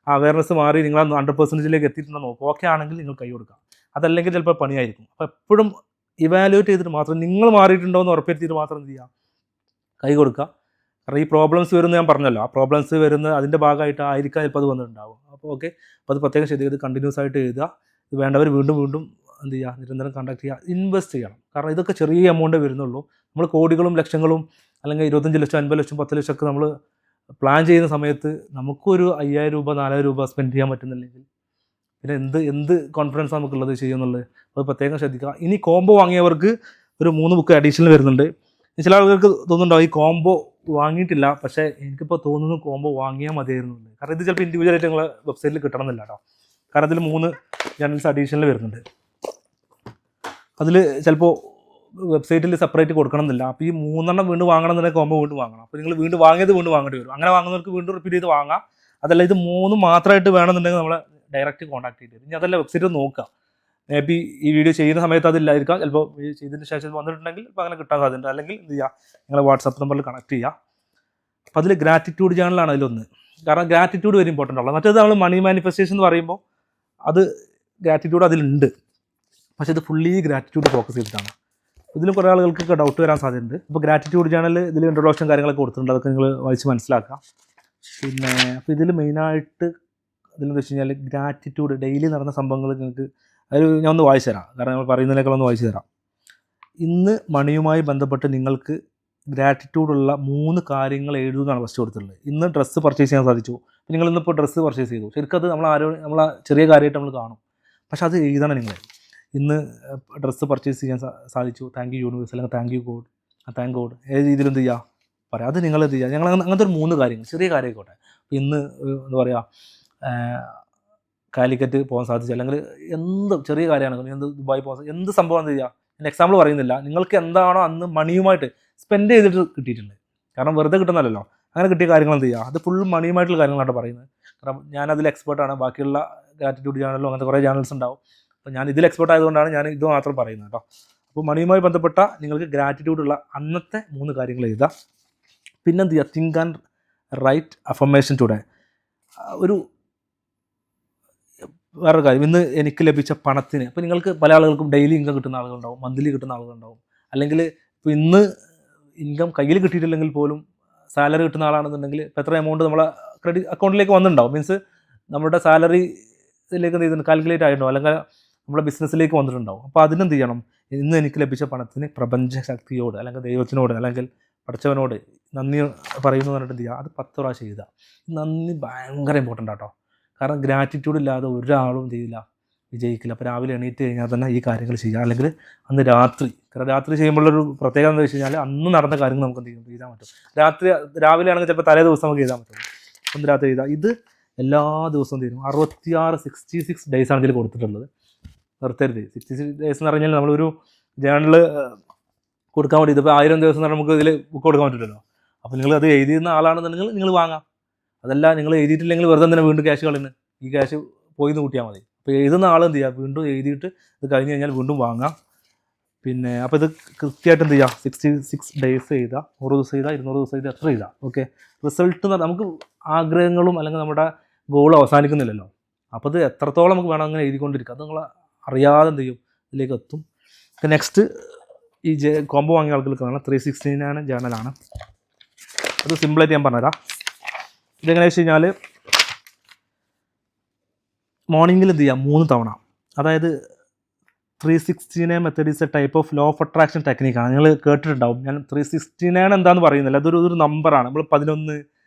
ആ അവയർനെസ് മാറി നിങ്ങൾ 100%ലേക്ക് എത്തിയിട്ടുണ്ടെന്ന് നോക്കുക. ഓക്കെ ആണെങ്കിൽ നിങ്ങൾ കൈ കൊടുക്കുക. അതല്ലെങ്കിൽ ചിലപ്പോൾ പണിയായിരിക്കും. അപ്പോൾ എപ്പോഴും ഇവാലുവേറ്റ് ചെയ്തിട്ട് മാത്രം നിങ്ങൾ മാറിയിട്ടുണ്ടോ എന്ന് ഉറപ്പുവരുത്തിയിട്ട് മാത്രം എന്ത് ചെയ്യുക, കൈ കൊടുക്കുക. കാരണം ഈ പ്രോബ്ലംസ് വരുന്നത് ഞാൻ പറഞ്ഞല്ലോ, ആ പ്രോബ്ലംസ് വരുന്ന അതിൻ്റെ ഭാഗമായിട്ട് ആയിരിക്കാം ചിലപ്പോൾ അത് വന്നിട്ടുണ്ടാവും. അപ്പോൾ ഓക്കെ, അപ്പോൾ അത് പ്രത്യേകം ശ്രദ്ധിക്കുക. ഇത് കണ്ടിന്യൂസ് ആയിട്ട് എഴുതുക. ഇത് വേണ്ടവർ വീണ്ടും വീണ്ടും എന്ത് ചെയ്യുക, നിരന്തരം കണ്ടക്ട് ചെയ്യുക, ഇൻവെസ്റ്റ് ചെയ്യണം. കാരണം ഇതൊക്കെ ചെറിയ എമൗണ്ടേ വരുന്നുള്ളൂ. നമ്മൾ കോടികളും ലക്ഷങ്ങളും അല്ലെങ്കിൽ 25 ലക്ഷം 50 ലക്ഷം 10 ലക്ഷം ഒക്കെ നമ്മൾ പ്ലാൻ ചെയ്യുന്ന സമയത്ത് നമുക്കൊരു 5000 രൂപ 4000 രൂപ സ്പെൻഡ് ചെയ്യാൻ പറ്റുന്നില്ലെങ്കിൽ പിന്നെ എന്ത് കോൺഫിഡൻസ് നമുക്കുള്ളത് ചെയ്യുന്നുള്ളത്. അത് പ്രത്യേകം ശ്രദ്ധിക്കുക. ഇനി കോംബോ വാങ്ങിയവർക്ക് ഒരു 3 ബുക്ക് അഡീഷണൽ വരുന്നുണ്ട്. ചില ആളുകൾക്ക് തോന്നുന്നുണ്ടാവും ഈ കോംബോ വാങ്ങിയിട്ടില്ല, പക്ഷേ എനിക്കിപ്പോൾ തോന്നുന്നു കോംബോ വാങ്ങിയാൽ മതിയായിരുന്നു. കാരണം ഇത് ചിലപ്പോൾ ഇൻഡിവിജ്വലായിട്ട് നിങ്ങളെ വെബ്സൈറ്റിൽ കിട്ടണമെന്നില്ല കേട്ടോ. കാരണം ഇതിൽ 3 ജേർണൽസ് അഡീഷണൽ വരുന്നുണ്ട്. അതിൽ ചിലപ്പോൾ വെബ്സൈറ്റിൽ സെപ്പറേറ്റ് കൊടുക്കണമെന്നില്ല. അപ്പോൾ ഈ 3 വീണ്ടും വാങ്ങണമെന്നുണ്ടെങ്കിൽ കോംബോ വീണ്ടും വാങ്ങണം. അപ്പോൾ നിങ്ങൾ വീണ്ടും വാങ്ങിയത് വീണ്ടും വാങ്ങേണ്ടി വരും. അങ്ങനെ വാങ്ങുന്നവർക്ക് വീണ്ടും റിപ്പീറ്റ് ചെയ്ത് വാങ്ങാം. അതല്ല ഇത് 3 മാത്രമായിട്ട് വേണമെന്നുണ്ടെങ്കിൽ നമ്മളെ ഡയറക്റ്റ് കോൺടാക്ട് ചെയ്ത് ഇനി അതല്ല വെബ്സൈറ്റ് നോക്കുക. മേ ബി ഈ വീഡിയോ ചെയ്യുന്ന സമയത്ത് അതില്ലായിരിക്കാം, ചിലപ്പോൾ ചെയ്തതിന് ശേഷം വന്നിട്ടുണ്ടെങ്കിൽ ഇപ്പോൾ അങ്ങനെ കിട്ടാൻ സാധ്യതയുണ്ട്. അല്ലെങ്കിൽ എന്ത് ചെയ്യുക, നിങ്ങളെ വാട്സാപ്പ് നമ്പറിൽ കണക്ട് ചെയ്യുക. അപ്പോൾ അതിൽ ഗ്രാറ്റിറ്റ്യൂഡ് ജേണലാണ് അതിലൊന്ന്. കാരണം ഗ്രാറ്റിറ്റ്യൂഡ് വെരി ഇമ്പോർട്ടൻ്റ് ഉള്ളത്. മറ്റേത് നമ്മൾ മണി മാനിഫെസ്റ്റേഷൻ എന്ന് പറയുമ്പോൾ അത് ഗ്രാറ്റിറ്റ്യൂഡ് അതിലുണ്ട്, പക്ഷേ ഇത് ഫുള്ളി ഗ്രാറ്റിറ്റ്യൂഡ് ഫോക്കസ് ചെയ്തിട്ടാണ്. ഇതിലും കുറേ ആളുകൾക്ക് ഡൗട്ട് വരാൻ സാധ്യതയുണ്ട്. ഇപ്പോൾ ഗ്രാറ്റിറ്റ്യൂഡ് ജേണൽ ഇതിൽ ഇൻട്രൊഡക്ഷൻ കാര്യങ്ങളൊക്കെ കൊടുത്തിട്ടുണ്ട്, അതൊക്കെ നിങ്ങൾ വായിച്ച് മനസ്സിലാക്കുക. പിന്നെ അപ്പോൾ ഇതിൽ മെയിനായിട്ട് ഇതിലെന്ന് വെച്ച് കഴിഞ്ഞാൽ ഗ്രാറ്റിറ്റ്യൂഡ് ഡെയിലി നടന്ന സംഭവങ്ങൾ നിങ്ങൾക്ക് അത് ഞാൻ ഒന്ന് വായിച്ചു തരാം. കാരണം നമ്മൾ പറയുന്നതിനേക്കാളൊന്ന് വായിച്ചു തരാം. ഇന്ന് മണിയുമായി ബന്ധപ്പെട്ട് നിങ്ങൾക്ക് ഗ്രാറ്റിറ്റ്യൂഡുള്ള 3 കാര്യങ്ങൾ എഴുതുന്നതാണ് ഫസ്റ്റ് കൊടുത്തിട്ടുള്ളത്. ഇന്ന് ഡ്രസ്സ് പർച്ചേസ് ചെയ്യാൻ സാധിച്ചു. നിങ്ങൾ ഇന്നിപ്പോൾ ഡ്രസ്സ് പർച്ചേസ് ചെയ്തു, ശരിക്കും അത് നമ്മളെ ചെറിയ കാര്യമായിട്ട് നമ്മൾ കാണും, പക്ഷെ അത് എഴുതണം നിങ്ങൾ. ഇന്ന് ഡ്രസ്സ് പർച്ചേസ് ചെയ്യാൻ സാധിച്ചു, താങ്ക് യു യൂണിവേഴ്സ്, അല്ലെങ്കിൽ thank you God, thank God, ഏത് രീതിയിലും എന്ത് ചെയ്യുക പറയാം. അത് നിങ്ങൾ എന്ത് ചെയ്യുക, ഞങ്ങൾ അങ്ങനത്തെ ഒരു 3 കാര്യങ്ങൾ, ചെറിയ കാര്യമായിക്കോട്ടെ. ഇന്ന് എന്താ പറയുക, കാലിക്കറ്റ് പോകാൻ സാധിച്ചു, അല്ലെങ്കിൽ എന്ത് ചെറിയ കാര്യമാണ്, എന്ത് ദുബായ് പോകാൻ, എന്ത് സംഭവം എന്ത് ചെയ്യുക. ഞാൻ എക്സാമ്പിൾ പറയുന്നില്ല, നിങ്ങൾക്ക് എന്താണോ അന്ന് മണിയുമായിട്ട് സ്പെൻഡ് ചെയ്തിട്ട് കിട്ടിയിട്ടുണ്ട്. കാരണം വെറുതെ കിട്ടുന്നല്ലോ, അങ്ങനെ കിട്ടിയ കാര്യങ്ങൾ എന്ത് ചെയ്യുക, അത് ഫുൾ മണിയുമായിട്ടുള്ള കാര്യങ്ങളാണ് പറയുന്നത്. കാരണം ഞാനതിൽ എക്സ്പേർട്ടാണ്. ബാക്കിയുള്ള ഗ്രാറ്റിറ്റ്യൂഡ് ചാനലും അങ്ങനത്തെ കുറേ ചാനൽസ് ഉണ്ടാവും. അപ്പോൾ ഞാൻ ഇതിൽ എക്സ്പേർട്ട് ആയതുകൊണ്ടാണ് ഞാൻ ഇത് മാത്രം പറയുന്നത് കേട്ടോ. അപ്പോൾ മണിയുമായി ബന്ധപ്പെട്ട നിങ്ങൾക്ക് ഗ്രാറ്റിറ്റ്യൂഡുള്ള അന്നത്തെ 3 കാര്യങ്ങൾ എഴുതുക. പിന്നെന്ത് ചെയ്യുക, think and write affirmation today. ഒരു വേറൊരു കാര്യം, ഇന്ന് എനിക്ക് ലഭിച്ച പണത്തിന്, അപ്പോൾ നിങ്ങൾക്ക് പല ആളുകൾക്കും ഡെയിലി ഇൻകം കിട്ടുന്ന ആളുകളുണ്ടാവും, മന്ത്ലി കിട്ടുന്ന ആളുകളുണ്ടാവും, അല്ലെങ്കിൽ ഇപ്പോൾ ഇന്ന് ഇൻകം കയ്യിൽ കിട്ടിയിട്ടില്ലെങ്കിൽ പോലും സാലറി കിട്ടുന്ന ആളാണെന്നുണ്ടെങ്കിൽ ഇപ്പോൾ എത്ര എമൗണ്ട് നമ്മളെ ക്രെഡിറ്റ് അക്കൗണ്ടിലേക്ക് വന്നിട്ടുണ്ടാവും, മീൻസ് നമ്മുടെ സാലറി ഇതിലേക്ക് എന്ത് ചെയ്തിട്ടുണ്ട്, കാൽക്കുലേറ്റ് ആയിട്ടുണ്ടാവും, അല്ലെങ്കിൽ നമ്മുടെ ബിസിനസ്സിലേക്ക് വന്നിട്ടുണ്ടാവും. അപ്പോൾ അതിനെന്ത് ചെയ്യണം, ഇന്ന് എനിക്ക് ലഭിച്ച പണത്തിന് പ്രപഞ്ചശക്തിയോട് അല്ലെങ്കിൽ ദൈവത്തിനോട് അല്ലെങ്കിൽ പഠിച്ചവനോട് നന്ദി പറയുന്നു പറഞ്ഞിട്ട് എന്ത് ചെയ്യുക, അത് 10 പ്രാവശ്യം എഴുതുക. നന്ദി ഭയങ്കര ഇമ്പോർട്ടൻ്റ് ആട്ടോ. കാരണം ഗ്രാറ്റിറ്റ്യൂഡ് ഇല്ലാതെ ഒരാളും ചെയ്യില്ല, വിജയിക്കില്ല. അപ്പോൾ രാവിലെ എണീറ്റ് കഴിഞ്ഞാൽ തന്നെ ഈ കാര്യങ്ങൾ ചെയ്യുക. അല്ലെങ്കിൽ അന്ന് രാത്രി ചെയ്യുമ്പോഴൊരു പ്രത്യേകത എന്താ വെച്ച് കഴിഞ്ഞാൽ അന്ന് നടന്ന കാര്യങ്ങൾ നമുക്ക് എന്ത് ചെയ്യും, എഴുതാൻ പറ്റും. രാവിലെ ആണെങ്കിൽ ചിലപ്പോൾ തലേ ദിവസം നമുക്ക് എഴുതാൻ പറ്റും, അന്ന് രാത്രി എഴുതാം. ഇത് എല്ലാ ദിവസവും തീരും. 66 ഡേയ്സാണ് ഇതിൽ കൊടുത്തിട്ടുള്ളത്. നിർത്തരുത്. 66 ഡേയ്സ് എന്ന് പറഞ്ഞാൽ നമ്മളൊരു ജേണൽ കൊടുക്കാൻ വേണ്ടി ഇതിപ്പോൾ 1000 ദിവസം നമുക്ക് ഇതിൽ ബുക്ക് കൊടുക്കാൻ പറ്റില്ലല്ലോ. അപ്പോൾ നിങ്ങൾ അത് എഴുതിയിരുന്ന ആളാണെന്നുണ്ടെങ്കിൽ നിങ്ങൾ വാങ്ങാം. അതല്ല നിങ്ങൾ എഴുതിയിട്ടില്ലെങ്കിൽ വെറുതെ തന്നെ വീണ്ടും ക്യാഷ് കളയുന്നത്, ഈ ക്യാഷ് പോയി എന്ന് കൂട്ടിയാൽ മതി. അപ്പോൾ എഴുതുന്ന ആൾ എന്ത് ചെയ്യുക, വീണ്ടും എഴുതിയിട്ട് ഇത് കഴിഞ്ഞ് കഴിഞ്ഞാൽ വീണ്ടും വാങ്ങാം. പിന്നെ അപ്പോൾ ഇത് കൃത്യമായിട്ട് എന്ത് ചെയ്യുക, 66 ഡേയ്സ് എഴുതുക, 100 ദിവസം എഴുതുക, 200 ദിവസം എഴുതുക, എത്ര എഴുതുക. ഓക്കെ, റിസൾട്ട് എന്ന് പറഞ്ഞാൽ നമുക്ക് ആഗ്രഹങ്ങളും അല്ലെങ്കിൽ നമ്മുടെ ഗോളും അവസാനിക്കുന്നില്ലല്ലോ. അപ്പോൾ ഇത് എത്രത്തോളം നമുക്ക് വേണം അങ്ങനെ എഴുതിക്കൊണ്ടിരിക്കുക. അത് നിങ്ങൾ അറിയാതെ എന്ത് ചെയ്യും, ഇതിലേക്ക് എത്തും. നെക്സ്റ്റ് ഈ കോംബോ വാങ്ങിയ ആളുകൾക്ക് കാണാം 369 ജേണലാണ്. അത് സിമ്പിളായിട്ട് ഞാൻ പറഞ്ഞുതരാം. ഇതെങ്ങനെ വെച്ച് കഴിഞ്ഞാൽ മോർണിംഗിൽ എന്ത് ചെയ്യുക, 3 തവണ. അതായത് 369 method is a type of law of attraction ടെക്നിക്കാണ്. നിങ്ങൾ കേട്ടിട്ടുണ്ടാവും. ഞാൻ 369 എന്താണെന്ന് പറയുന്നില്ല, അതൊരു നമ്പറാണ്. നമ്മൾ 11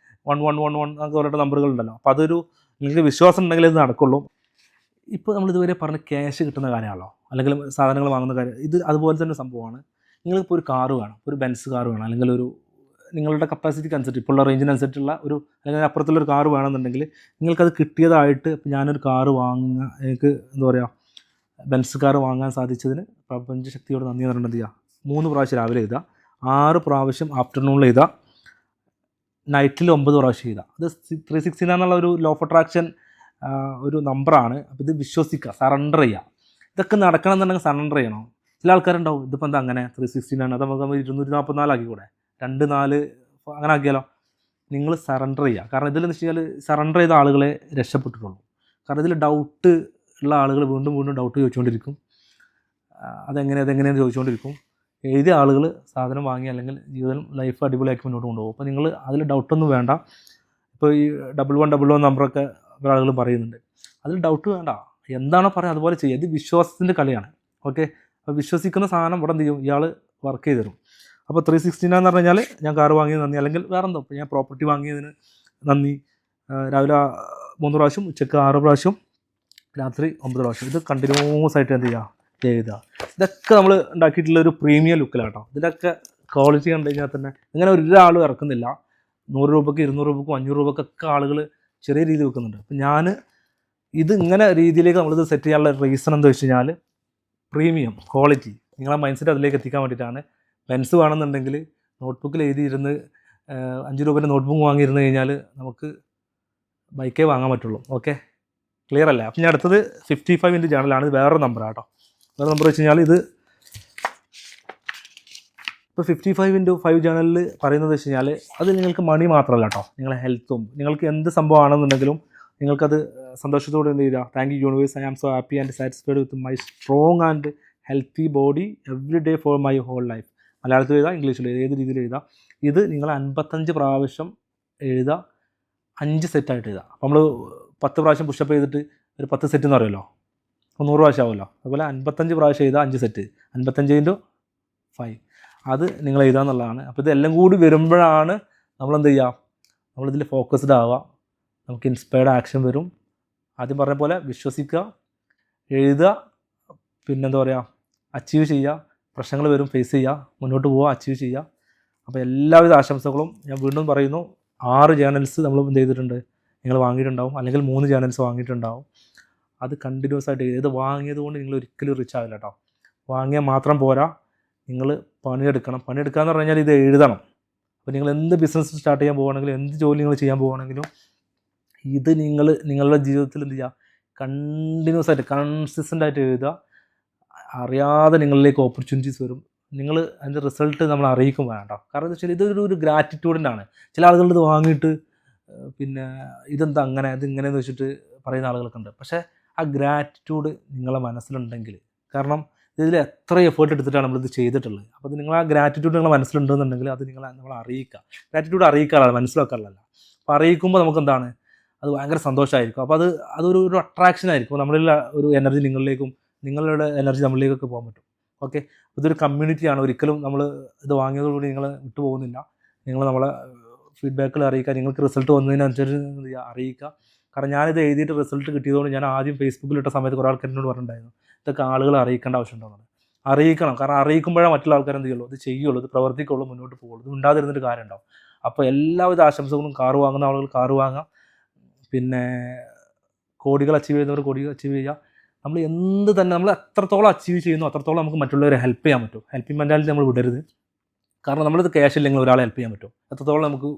1111 അങ്ങനത്തെ ഓരോ നമ്പറുകളുണ്ടല്ലോ. അപ്പോൾ അതൊരു നിങ്ങൾക്ക് വിശ്വാസം ഉണ്ടെങ്കിൽ ഇത് നടക്കുള്ളൂ. ഇപ്പോൾ നമ്മളിതുവരെ പറഞ്ഞ ക്യാഷ് കിട്ടുന്ന കാര്യമാണല്ലോ, അല്ലെങ്കിൽ സാധനങ്ങൾ വാങ്ങുന്ന കാര്യം, ഇത് അതുപോലെ തന്നെ സംഭവമാണ്. നിങ്ങൾക്കിപ്പോൾ ഒരു കാറ് വേണം, ഒരു ബെൻസ് കാറ് വേണം, അല്ലെങ്കിൽ ഒരു നിങ്ങളുടെ കപ്പാസിറ്റിക്ക് അനുസരിച്ച് ഇപ്പോൾ ഉള്ള റേഞ്ചിനനുസരിച്ചുള്ള ഒരു അല്ലെങ്കിൽ അപ്പുറത്തുള്ളൊരു കാറ് വേണമെന്നുണ്ടെങ്കിൽ നിങ്ങൾക്കത് കിട്ടിയതായിട്ട് ഇപ്പോൾ ഞാനൊരു കാറ് വാങ്ങുക, എനിക്ക് എന്താ പറയുക, ബെൻസ് കാറ് വാങ്ങാൻ സാധിച്ചതിന് പ്രപഞ്ചശക്തിയോട് നന്ദി പറഞ്ഞിട്ട് എന്ത് ചെയ്യുക, 3 പ്രാവശ്യം രാവിലെ എഴുതുക, 6 പ്രാവശ്യം ആഫ്റ്റർനൂണിൽ എഴുതുക, നൈറ്റിൽ 9 പ്രാവശ്യം എഴുതുക. അത് 369 എന്നുള്ള ഒരു ലോ ഓഫ് അട്രാക്ഷൻ ഒരു നമ്പറാണ്. അപ്പോൾ ഇത് വിശ്വസിക്കുക, സറണ്ടർ ചെയ്യുക. ഇതൊക്കെ നടക്കണം എന്നുണ്ടെങ്കിൽ സറണ്ടർ ചെയ്യണം. ചില ആൾക്കാരുണ്ടാവും, ഇതിപ്പോൾ എന്താ അങ്ങനെ 369 അത് നമുക്ക് 244 ആക്കിക്കൂടെ, 2 4 അങ്ങനെ ആക്കിയാലോ. നിങ്ങൾ സറണ്ടർ ചെയ്യുക. കാരണം ഇതിലെന്ന് വെച്ച് കഴിഞ്ഞാൽ സറണ്ടർ ചെയ്ത ആളുകളെ രക്ഷപ്പെട്ടിട്ടുള്ളൂ. കാരണം ഇതിൽ ഡൗട്ട് ഉള്ള ആളുകൾ വീണ്ടും വീണ്ടും ഡൗട്ട് ചോദിച്ചുകൊണ്ടിരിക്കും. അതെങ്ങനെയാണെന്ന് ചോദിച്ചുകൊണ്ടിരിക്കും. എഴുതിയ ആളുകൾ സാധനം വാങ്ങി അല്ലെങ്കിൽ ജീവിതം ലൈഫ് അടിപൊളിയാക്കി മുന്നോട്ട് കൊണ്ടുപോകും. അപ്പോൾ നിങ്ങൾ അതിൽ ഡൗട്ടൊന്നും വേണ്ട. ഇപ്പോൾ ഈ 1111 നമ്പറൊക്കെ പല ആളുകളും പറയുന്നുണ്ട്. അതിൽ ഡൗട്ട് വേണ്ട. എന്താണോ പറയുക അതുപോലെ ചെയ്യുക. ഇത് വിശ്വാസത്തിൻ്റെ കളിയാണ്. ഓക്കെ, അപ്പോൾ വിശ്വസിക്കുന്ന സാധനം ഇവിടെ എന്ത് ചെയ്യും, ഇയാൾ വർക്ക് ചെയ്ത് തരും. അപ്പോൾ 369 എന്ന് പറഞ്ഞു കഴിഞ്ഞാൽ ഞാൻ കാർ വാങ്ങിയത് നന്ദി, അല്ലെങ്കിൽ വേറെ എന്തോ, ഇപ്പോൾ ഞാൻ പ്രോപ്പർട്ടി വാങ്ങിയതിന് നന്ദി. രാവിലെ 3 പ്രാവശ്യം, ഉച്ചക്ക് 6 പ്രാവശ്യം, രാത്രി 9 പ്രാവശ്യം. ഇത് കണ്ടിന്യൂസ് ആയിട്ട് എന്ത് ചെയ്യുക, എഴുതുക. ഇതൊക്കെ നമ്മൾ ഉണ്ടാക്കിയിട്ടുള്ള ഒരു പ്രീമിയം ലുക്കിലാണ് കേട്ടോ. ഇതിലൊക്കെ ക്വാളിറ്റി കണ്ടു കഴിഞ്ഞാൽ തന്നെ ഇങ്ങനെ ഒരാളും ഇറക്കുന്നില്ല. 100 രൂപയ്ക്ക് 200 രൂപയ്ക്കും 500 രൂപയ്ക്കൊക്കെ ആളുകൾ ചെറിയ രീതിയിൽ വെക്കുന്നുണ്ട്. അപ്പം ഞാൻ ഇത് ഇങ്ങനെ രീതിയിലേക്ക് നമ്മളിത് സെറ്റ് ചെയ്യാനുള്ള റീസൺ എന്താ വെച്ച് കഴിഞ്ഞാൽ പ്രീമിയം ക്വാളിറ്റി നിങ്ങളെ മൈൻഡ് സെറ്റ് അതിലേക്ക് എത്തിക്കാൻ വേണ്ടിയിട്ടാണ്. പെൻസ് വേണമെന്നുണ്ടെങ്കിൽ നോട്ട്ബുക്കിൽ എഴുതിയിരുന്ന് 5 രൂപേൻ്റെ നോട്ട്ബുക്ക് വാങ്ങിയിരുന്നു കഴിഞ്ഞാൽ നമുക്ക് ബൈക്കേ വാങ്ങാൻ പറ്റുള്ളൂ. ഓക്കെ, ക്ലിയർ അല്ലേ? അപ്പം ഞാൻ അടുത്തത് 55 ജേണലാണ്. ഇത് വേറൊരു നമ്പറാണ് കേട്ടോ. വേറെ നമ്പർ വെച്ച് കഴിഞ്ഞാൽ ഇത് ഇപ്പോൾ 55x5 ജേണലിൽ പറയുന്നത് വെച്ച് കഴിഞ്ഞാൽ അത് നിങ്ങൾക്ക് മണി മാത്രമല്ല കേട്ടോ, നിങ്ങളെ ഹെൽത്തും നിങ്ങൾക്ക് എന്ത് സംഭവമാണെന്നുണ്ടെങ്കിലും നിങ്ങൾക്കത് സന്തോഷത്തോടെ എന്ത് ചെയ്താൽ, thank you universe, I am so happy and satisfied with my strong and healthy body every day for my whole life. മലയാളത്തിൽ എഴുതാം, ഇംഗ്ലീഷിൽ എഴുതാം, ഏത് രീതിയിൽ എഴുതാം. ഇത് നിങ്ങൾ 55 പ്രാവശ്യം എഴുതുക, 5 സെറ്റായിട്ട് എഴുതുക. അപ്പോൾ നമ്മൾ 10 പ്രാവശ്യം പുഷപ്പ് ചെയ്തിട്ട് ഒരു 10 സെറ്റ് എന്ന് പറയുമല്ലോ, 100 പ്രാവശ്യം ആവുമല്ലോ. അതുപോലെ 55 പ്രാവശ്യം എഴുതുക, 5 സെറ്റ്, 55 × 5 അത് നിങ്ങൾ എഴുതുക എന്നുള്ളതാണ്. അപ്പോൾ ഇതെല്ലാം കൂടി വരുമ്പോഴാണ് നമ്മളെന്ത് ചെയ്യുക, നമ്മളിതിൽ ഫോക്കസ്ഡ് ആവുക, നമുക്ക് ഇൻസ്പയർഡ് ആക്ഷൻ വരും. ആദ്യം പറഞ്ഞ പോലെ വിശ്വസിക്കുക, എഴുതുക, പിന്നെന്താ പറയുക, അച്ചീവ് ചെയ്യുക. പ്രശ്നങ്ങൾ വരും, ഫേസ് ചെയ്യുക, മുന്നോട്ട് പോവുക, അച്ചീവ് ചെയ്യുക. അപ്പോൾ എല്ലാവിധ ആശംസകളും ഞാൻ വീണ്ടും പറയുന്നു. 6 ജേണൽസ് നമ്മൾ എന്ത് ചെയ്തിട്ടുണ്ട്, നിങ്ങൾ വാങ്ങിയിട്ടുണ്ടാവും, അല്ലെങ്കിൽ 3 ജേണൽസ് വാങ്ങിയിട്ടുണ്ടാവും. അത് കണ്ടിന്യൂസ് ആയിട്ട് ഇത് വാങ്ങിയത് കൊണ്ട് നിങ്ങൾ ഒരിക്കലും റിച്ച് ആവില്ല കേട്ടോ. വാങ്ങിയാൽ മാത്രം പോരാ, നിങ്ങൾ പണിയെടുക്കണം. പണിയെടുക്കുക എന്ന് പറഞ്ഞു കഴിഞ്ഞാൽ ഇത് എഴുതണം. അപ്പോൾ നിങ്ങൾ എന്ത് ബിസിനസ് സ്റ്റാർട്ട് ചെയ്യാൻ പോകുകയാണെങ്കിലും എന്ത് ജോലി നിങ്ങൾ ചെയ്യാൻ പോകുകയാണെങ്കിലും ഇത് നിങ്ങളുടെ ജീവിതത്തിൽ എന്ത് ചെയ്യുക, കണ്ടിന്യൂസ് ആയിട്ട് കൺസിസ്റ്റൻ്റ് ആയിട്ട് എഴുതുക. അറിയാതെ നിങ്ങളിലേക്ക് ഓപ്പർച്യൂണിറ്റീസ് വരും. നിങ്ങൾ അതിൻ്റെ റിസൾട്ട് നമ്മൾ അറിയിക്കും വേണ്ട. കാരണം എന്താ വെച്ചാൽ ഇതൊരു ഗ്രാറ്റിറ്റ്യൂഡിനാണ്. ചില ആളുകൾ ഇത് വാങ്ങിയിട്ട് പിന്നെ ഇതെന്താ അങ്ങനെ ഇതിങ്ങനെയെന്ന് വെച്ചിട്ട് പറയുന്ന ആളുകളൊക്കെ ഉണ്ട്. പക്ഷേ ആ ഗ്രാറ്റിറ്റ്യൂഡ് നിങ്ങളെ മനസ്സിലുണ്ടെങ്കിൽ, കാരണം ഇതിൽ എത്ര എഫേർട്ട് എടുത്തിട്ടാണ് നമ്മളിത് ചെയ്തിട്ടുള്ളത്. അപ്പോൾ അത് നിങ്ങൾ ആ ഗ്രാറ്റിറ്റ്യൂഡ് നിങ്ങളെ മനസ്സിലുണ്ടെന്നുണ്ടെങ്കിൽ അത് നമ്മൾ അറിയിക്കുക. ഗ്രാറ്റിറ്റ്യൂഡ് അറിയിക്കാറുള്ള, മനസ്സിലാക്കാറുള്ളതല്ല. അപ്പോൾ അറിയിക്കുമ്പോൾ നമുക്ക് എന്താണ്, അത് ഭയങ്കര സന്തോഷമായിരിക്കും. അപ്പോൾ അതൊരു അട്രാക്ഷൻ ആയിരിക്കും. നമ്മളിൽ ഒരു എനർജി നിങ്ങളിലേക്കും നിങ്ങളുടെ എനർജി നമ്മളിലേക്കൊക്കെ പോകാൻ പറ്റും. ഓക്കെ, ഇതൊരു കമ്മ്യൂണിറ്റിയാണ്. ഒരിക്കലും നമ്മൾ ഇത് വാങ്ങിയതോടുകൂടി നിങ്ങൾ വിട്ടു പോകുന്നില്ല. നിങ്ങൾ നമ്മളെ ഫീഡ്ബാക്കുകൾ അറിയിക്കുക, നിങ്ങൾക്ക് റിസൾട്ട് വന്നതിനനുസരിച്ച് അറിയിക്കുക. കാരണം ഞാനിത് എഴുതിയിട്ട് റിസൾട്ട് കിട്ടിയതുകൊണ്ട് ഞാൻ ആദ്യം ഫേസ്ബുക്കിലിട്ട സമയത്ത് കുറേ ആൾക്കാർ എന്നോട് പറഞ്ഞിട്ടുണ്ടായിരുന്നു, ഇതൊക്കെ ആളുകൾ അറിയിക്കേണ്ട ആവശ്യമുണ്ടെന്നാണ്. അറിയിക്കണം. കാരണം അറിയിക്കുമ്പോഴേ മറ്റുള്ള ആൾക്കാർ എന്ത് ചെയ്യുള്ളൂ, ഇത് ചെയ്യുള്ളൂ, ഇത് പ്രവർത്തിക്കുള്ളൂ, മുന്നോട്ട് പോകുള്ളൂ. ഇത് ഉണ്ടാതിരുന്നിട്ട് കാര്യം ഉണ്ടാവും. അപ്പോൾ എല്ലാവിധ ആശംസകളും. കാറ് വാങ്ങുന്ന ആളുകൾ കാറ് വാങ്ങാം, പിന്നെ കോടികൾ അച്ചീവ് ചെയ്യുന്നവർ കോടികൾ അച്ചീവ് ചെയ്യുക. നമ്മൾ എന്ത് തന്നെ നമ്മൾ എത്രത്തോളം അച്ചീവ് ചെയ്യുന്നു അത്രത്തോളം നമുക്ക് മറ്റുള്ളവരെ ഹെൽപ്പ് ചെയ്യാൻ പറ്റും. ഹെൽപ്പിംഗ് മെൻറ്റാലിറ്റി നമ്മൾ വിടരുത്. കാരണം നമ്മളിത് ക്യാഷ് ഇല്ലെങ്കിൽ ഒരാളെ ഹെൽപ്പ് ചെയ്യാൻ പറ്റും. എത്രത്തോളം നമുക്ക്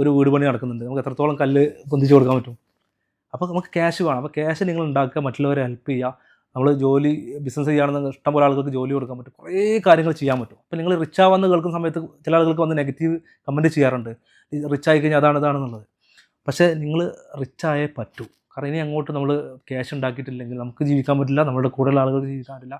ഒരു വീട് പണി നടക്കുന്നുണ്ട്, നമുക്ക് എത്രത്തോളം കല്ല് പൊന്തിച്ച് കൊടുക്കാൻ പറ്റും. അപ്പോൾ നമുക്ക് ക്യാഷ് വേണം. അപ്പോൾ ക്യാഷ് നിങ്ങൾ ഉണ്ടാക്കുക, മറ്റുള്ളവരെ ഹെൽപ്പ് ചെയ്യുക. നമ്മൾ ജോലി ബിസിനസ് ചെയ്യുകയാണെന്ന് ഇഷ്ടംപോലെ ആളുകൾക്ക് ജോലി കൊടുക്കാൻ പറ്റും, കുറേ കാര്യങ്ങൾ ചെയ്യാൻ പറ്റും. അപ്പോൾ നിങ്ങൾ റിച്ച് ആവാന്ന് കേൾക്കുന്ന സമയത്ത് ചില ആളുകൾക്ക് വന്ന് നെഗറ്റീവ് കമൻറ്റ് ചെയ്യാറുണ്ട്, റിച്ച് ആയി കഴിഞ്ഞാൽ ഇതാണെന്നുള്ളത്. പക്ഷേ നിങ്ങൾ റിച്ചായേ പറ്റൂ. കാരണം ഇനി അങ്ങോട്ട് നമ്മൾ ക്യാഷ് ഉണ്ടാക്കിയിട്ടില്ലെങ്കിൽ നമുക്ക് ജീവിക്കാൻ പറ്റില്ല, നമ്മുടെ കൂടെയുള്ള ആളുകൾക്ക് ജീവിക്കാൻ പറ്റില്ല.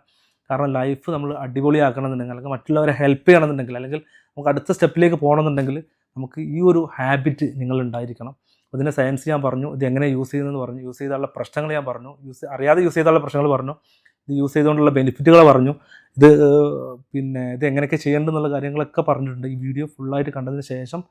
കാരണം ലൈഫ് നമ്മൾ അടിപൊളിയാക്കണമെന്നുണ്ടെങ്കിൽ, അല്ലെങ്കിൽ മറ്റുള്ളവരെ ഹെൽപ്പ് ചെയ്യണമെന്നുണ്ടെങ്കിൽ, അല്ലെങ്കിൽ നമുക്ക് അടുത്ത സ്റ്റെപ്പിലേക്ക് പോകണമെന്നുണ്ടെങ്കിൽ നമുക്ക് ഈ ഒരു ഹാബിറ്റ് നിങ്ങളുണ്ടായിരിക്കണം. അതിനെ സയൻസ് ഞാൻ പറഞ്ഞു, ഇത് എങ്ങനെ യൂസ് ചെയ്യുന്നതെന്ന് പറഞ്ഞു, യൂസ് ചെയ്താലുള്ള പ്രശ്നങ്ങൾ ഞാൻ പറഞ്ഞു, അറിയാതെ യൂസ് ചെയ്താലുള്ള പ്രശ്നങ്ങൾ പറഞ്ഞു, ഇത് യൂസ് ചെയ്തുകൊണ്ടുള്ള ബെനിഫിറ്റുകൾ പറഞ്ഞു, പിന്നെ ഇത് എങ്ങനെയൊക്കെ ചെയ്യേണ്ടതെന്നുള്ള കാര്യങ്ങളൊക്കെ പറഞ്ഞിട്ടുണ്ട്. ഈ വീഡിയോ ഫുള്ളായിട്ട് കണ്ടതിന് ശേഷം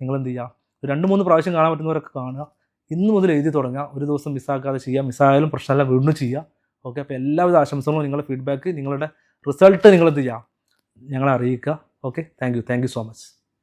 നിങ്ങൾ എന്ത് ചെയ്യുക, 2-3 പ്രാവശ്യം കാണാൻ പറ്റുന്നവരൊക്കെ കാണുക. ഇന്ന് മുതൽ എഴുതി തുടങ്ങുക. ഒരു ദിവസം മിസ്സാക്കാതെ ചെയ്യുക. മിസ്സായാലും പ്രശ്നമല്ല, വീണ്ടും ചെയ്യുക. ഓക്കെ, അപ്പോൾ എല്ലാവിധ ആശംസകളും, നിങ്ങളുടെ ഫീഡ്ബാക്ക്, നിങ്ങളുടെ റിസൾട്ട് നിങ്ങൾ എന്ത് ചെയ്യുക, ഞങ്ങളെ അറിയിക്കുക. Okay, thank you so much.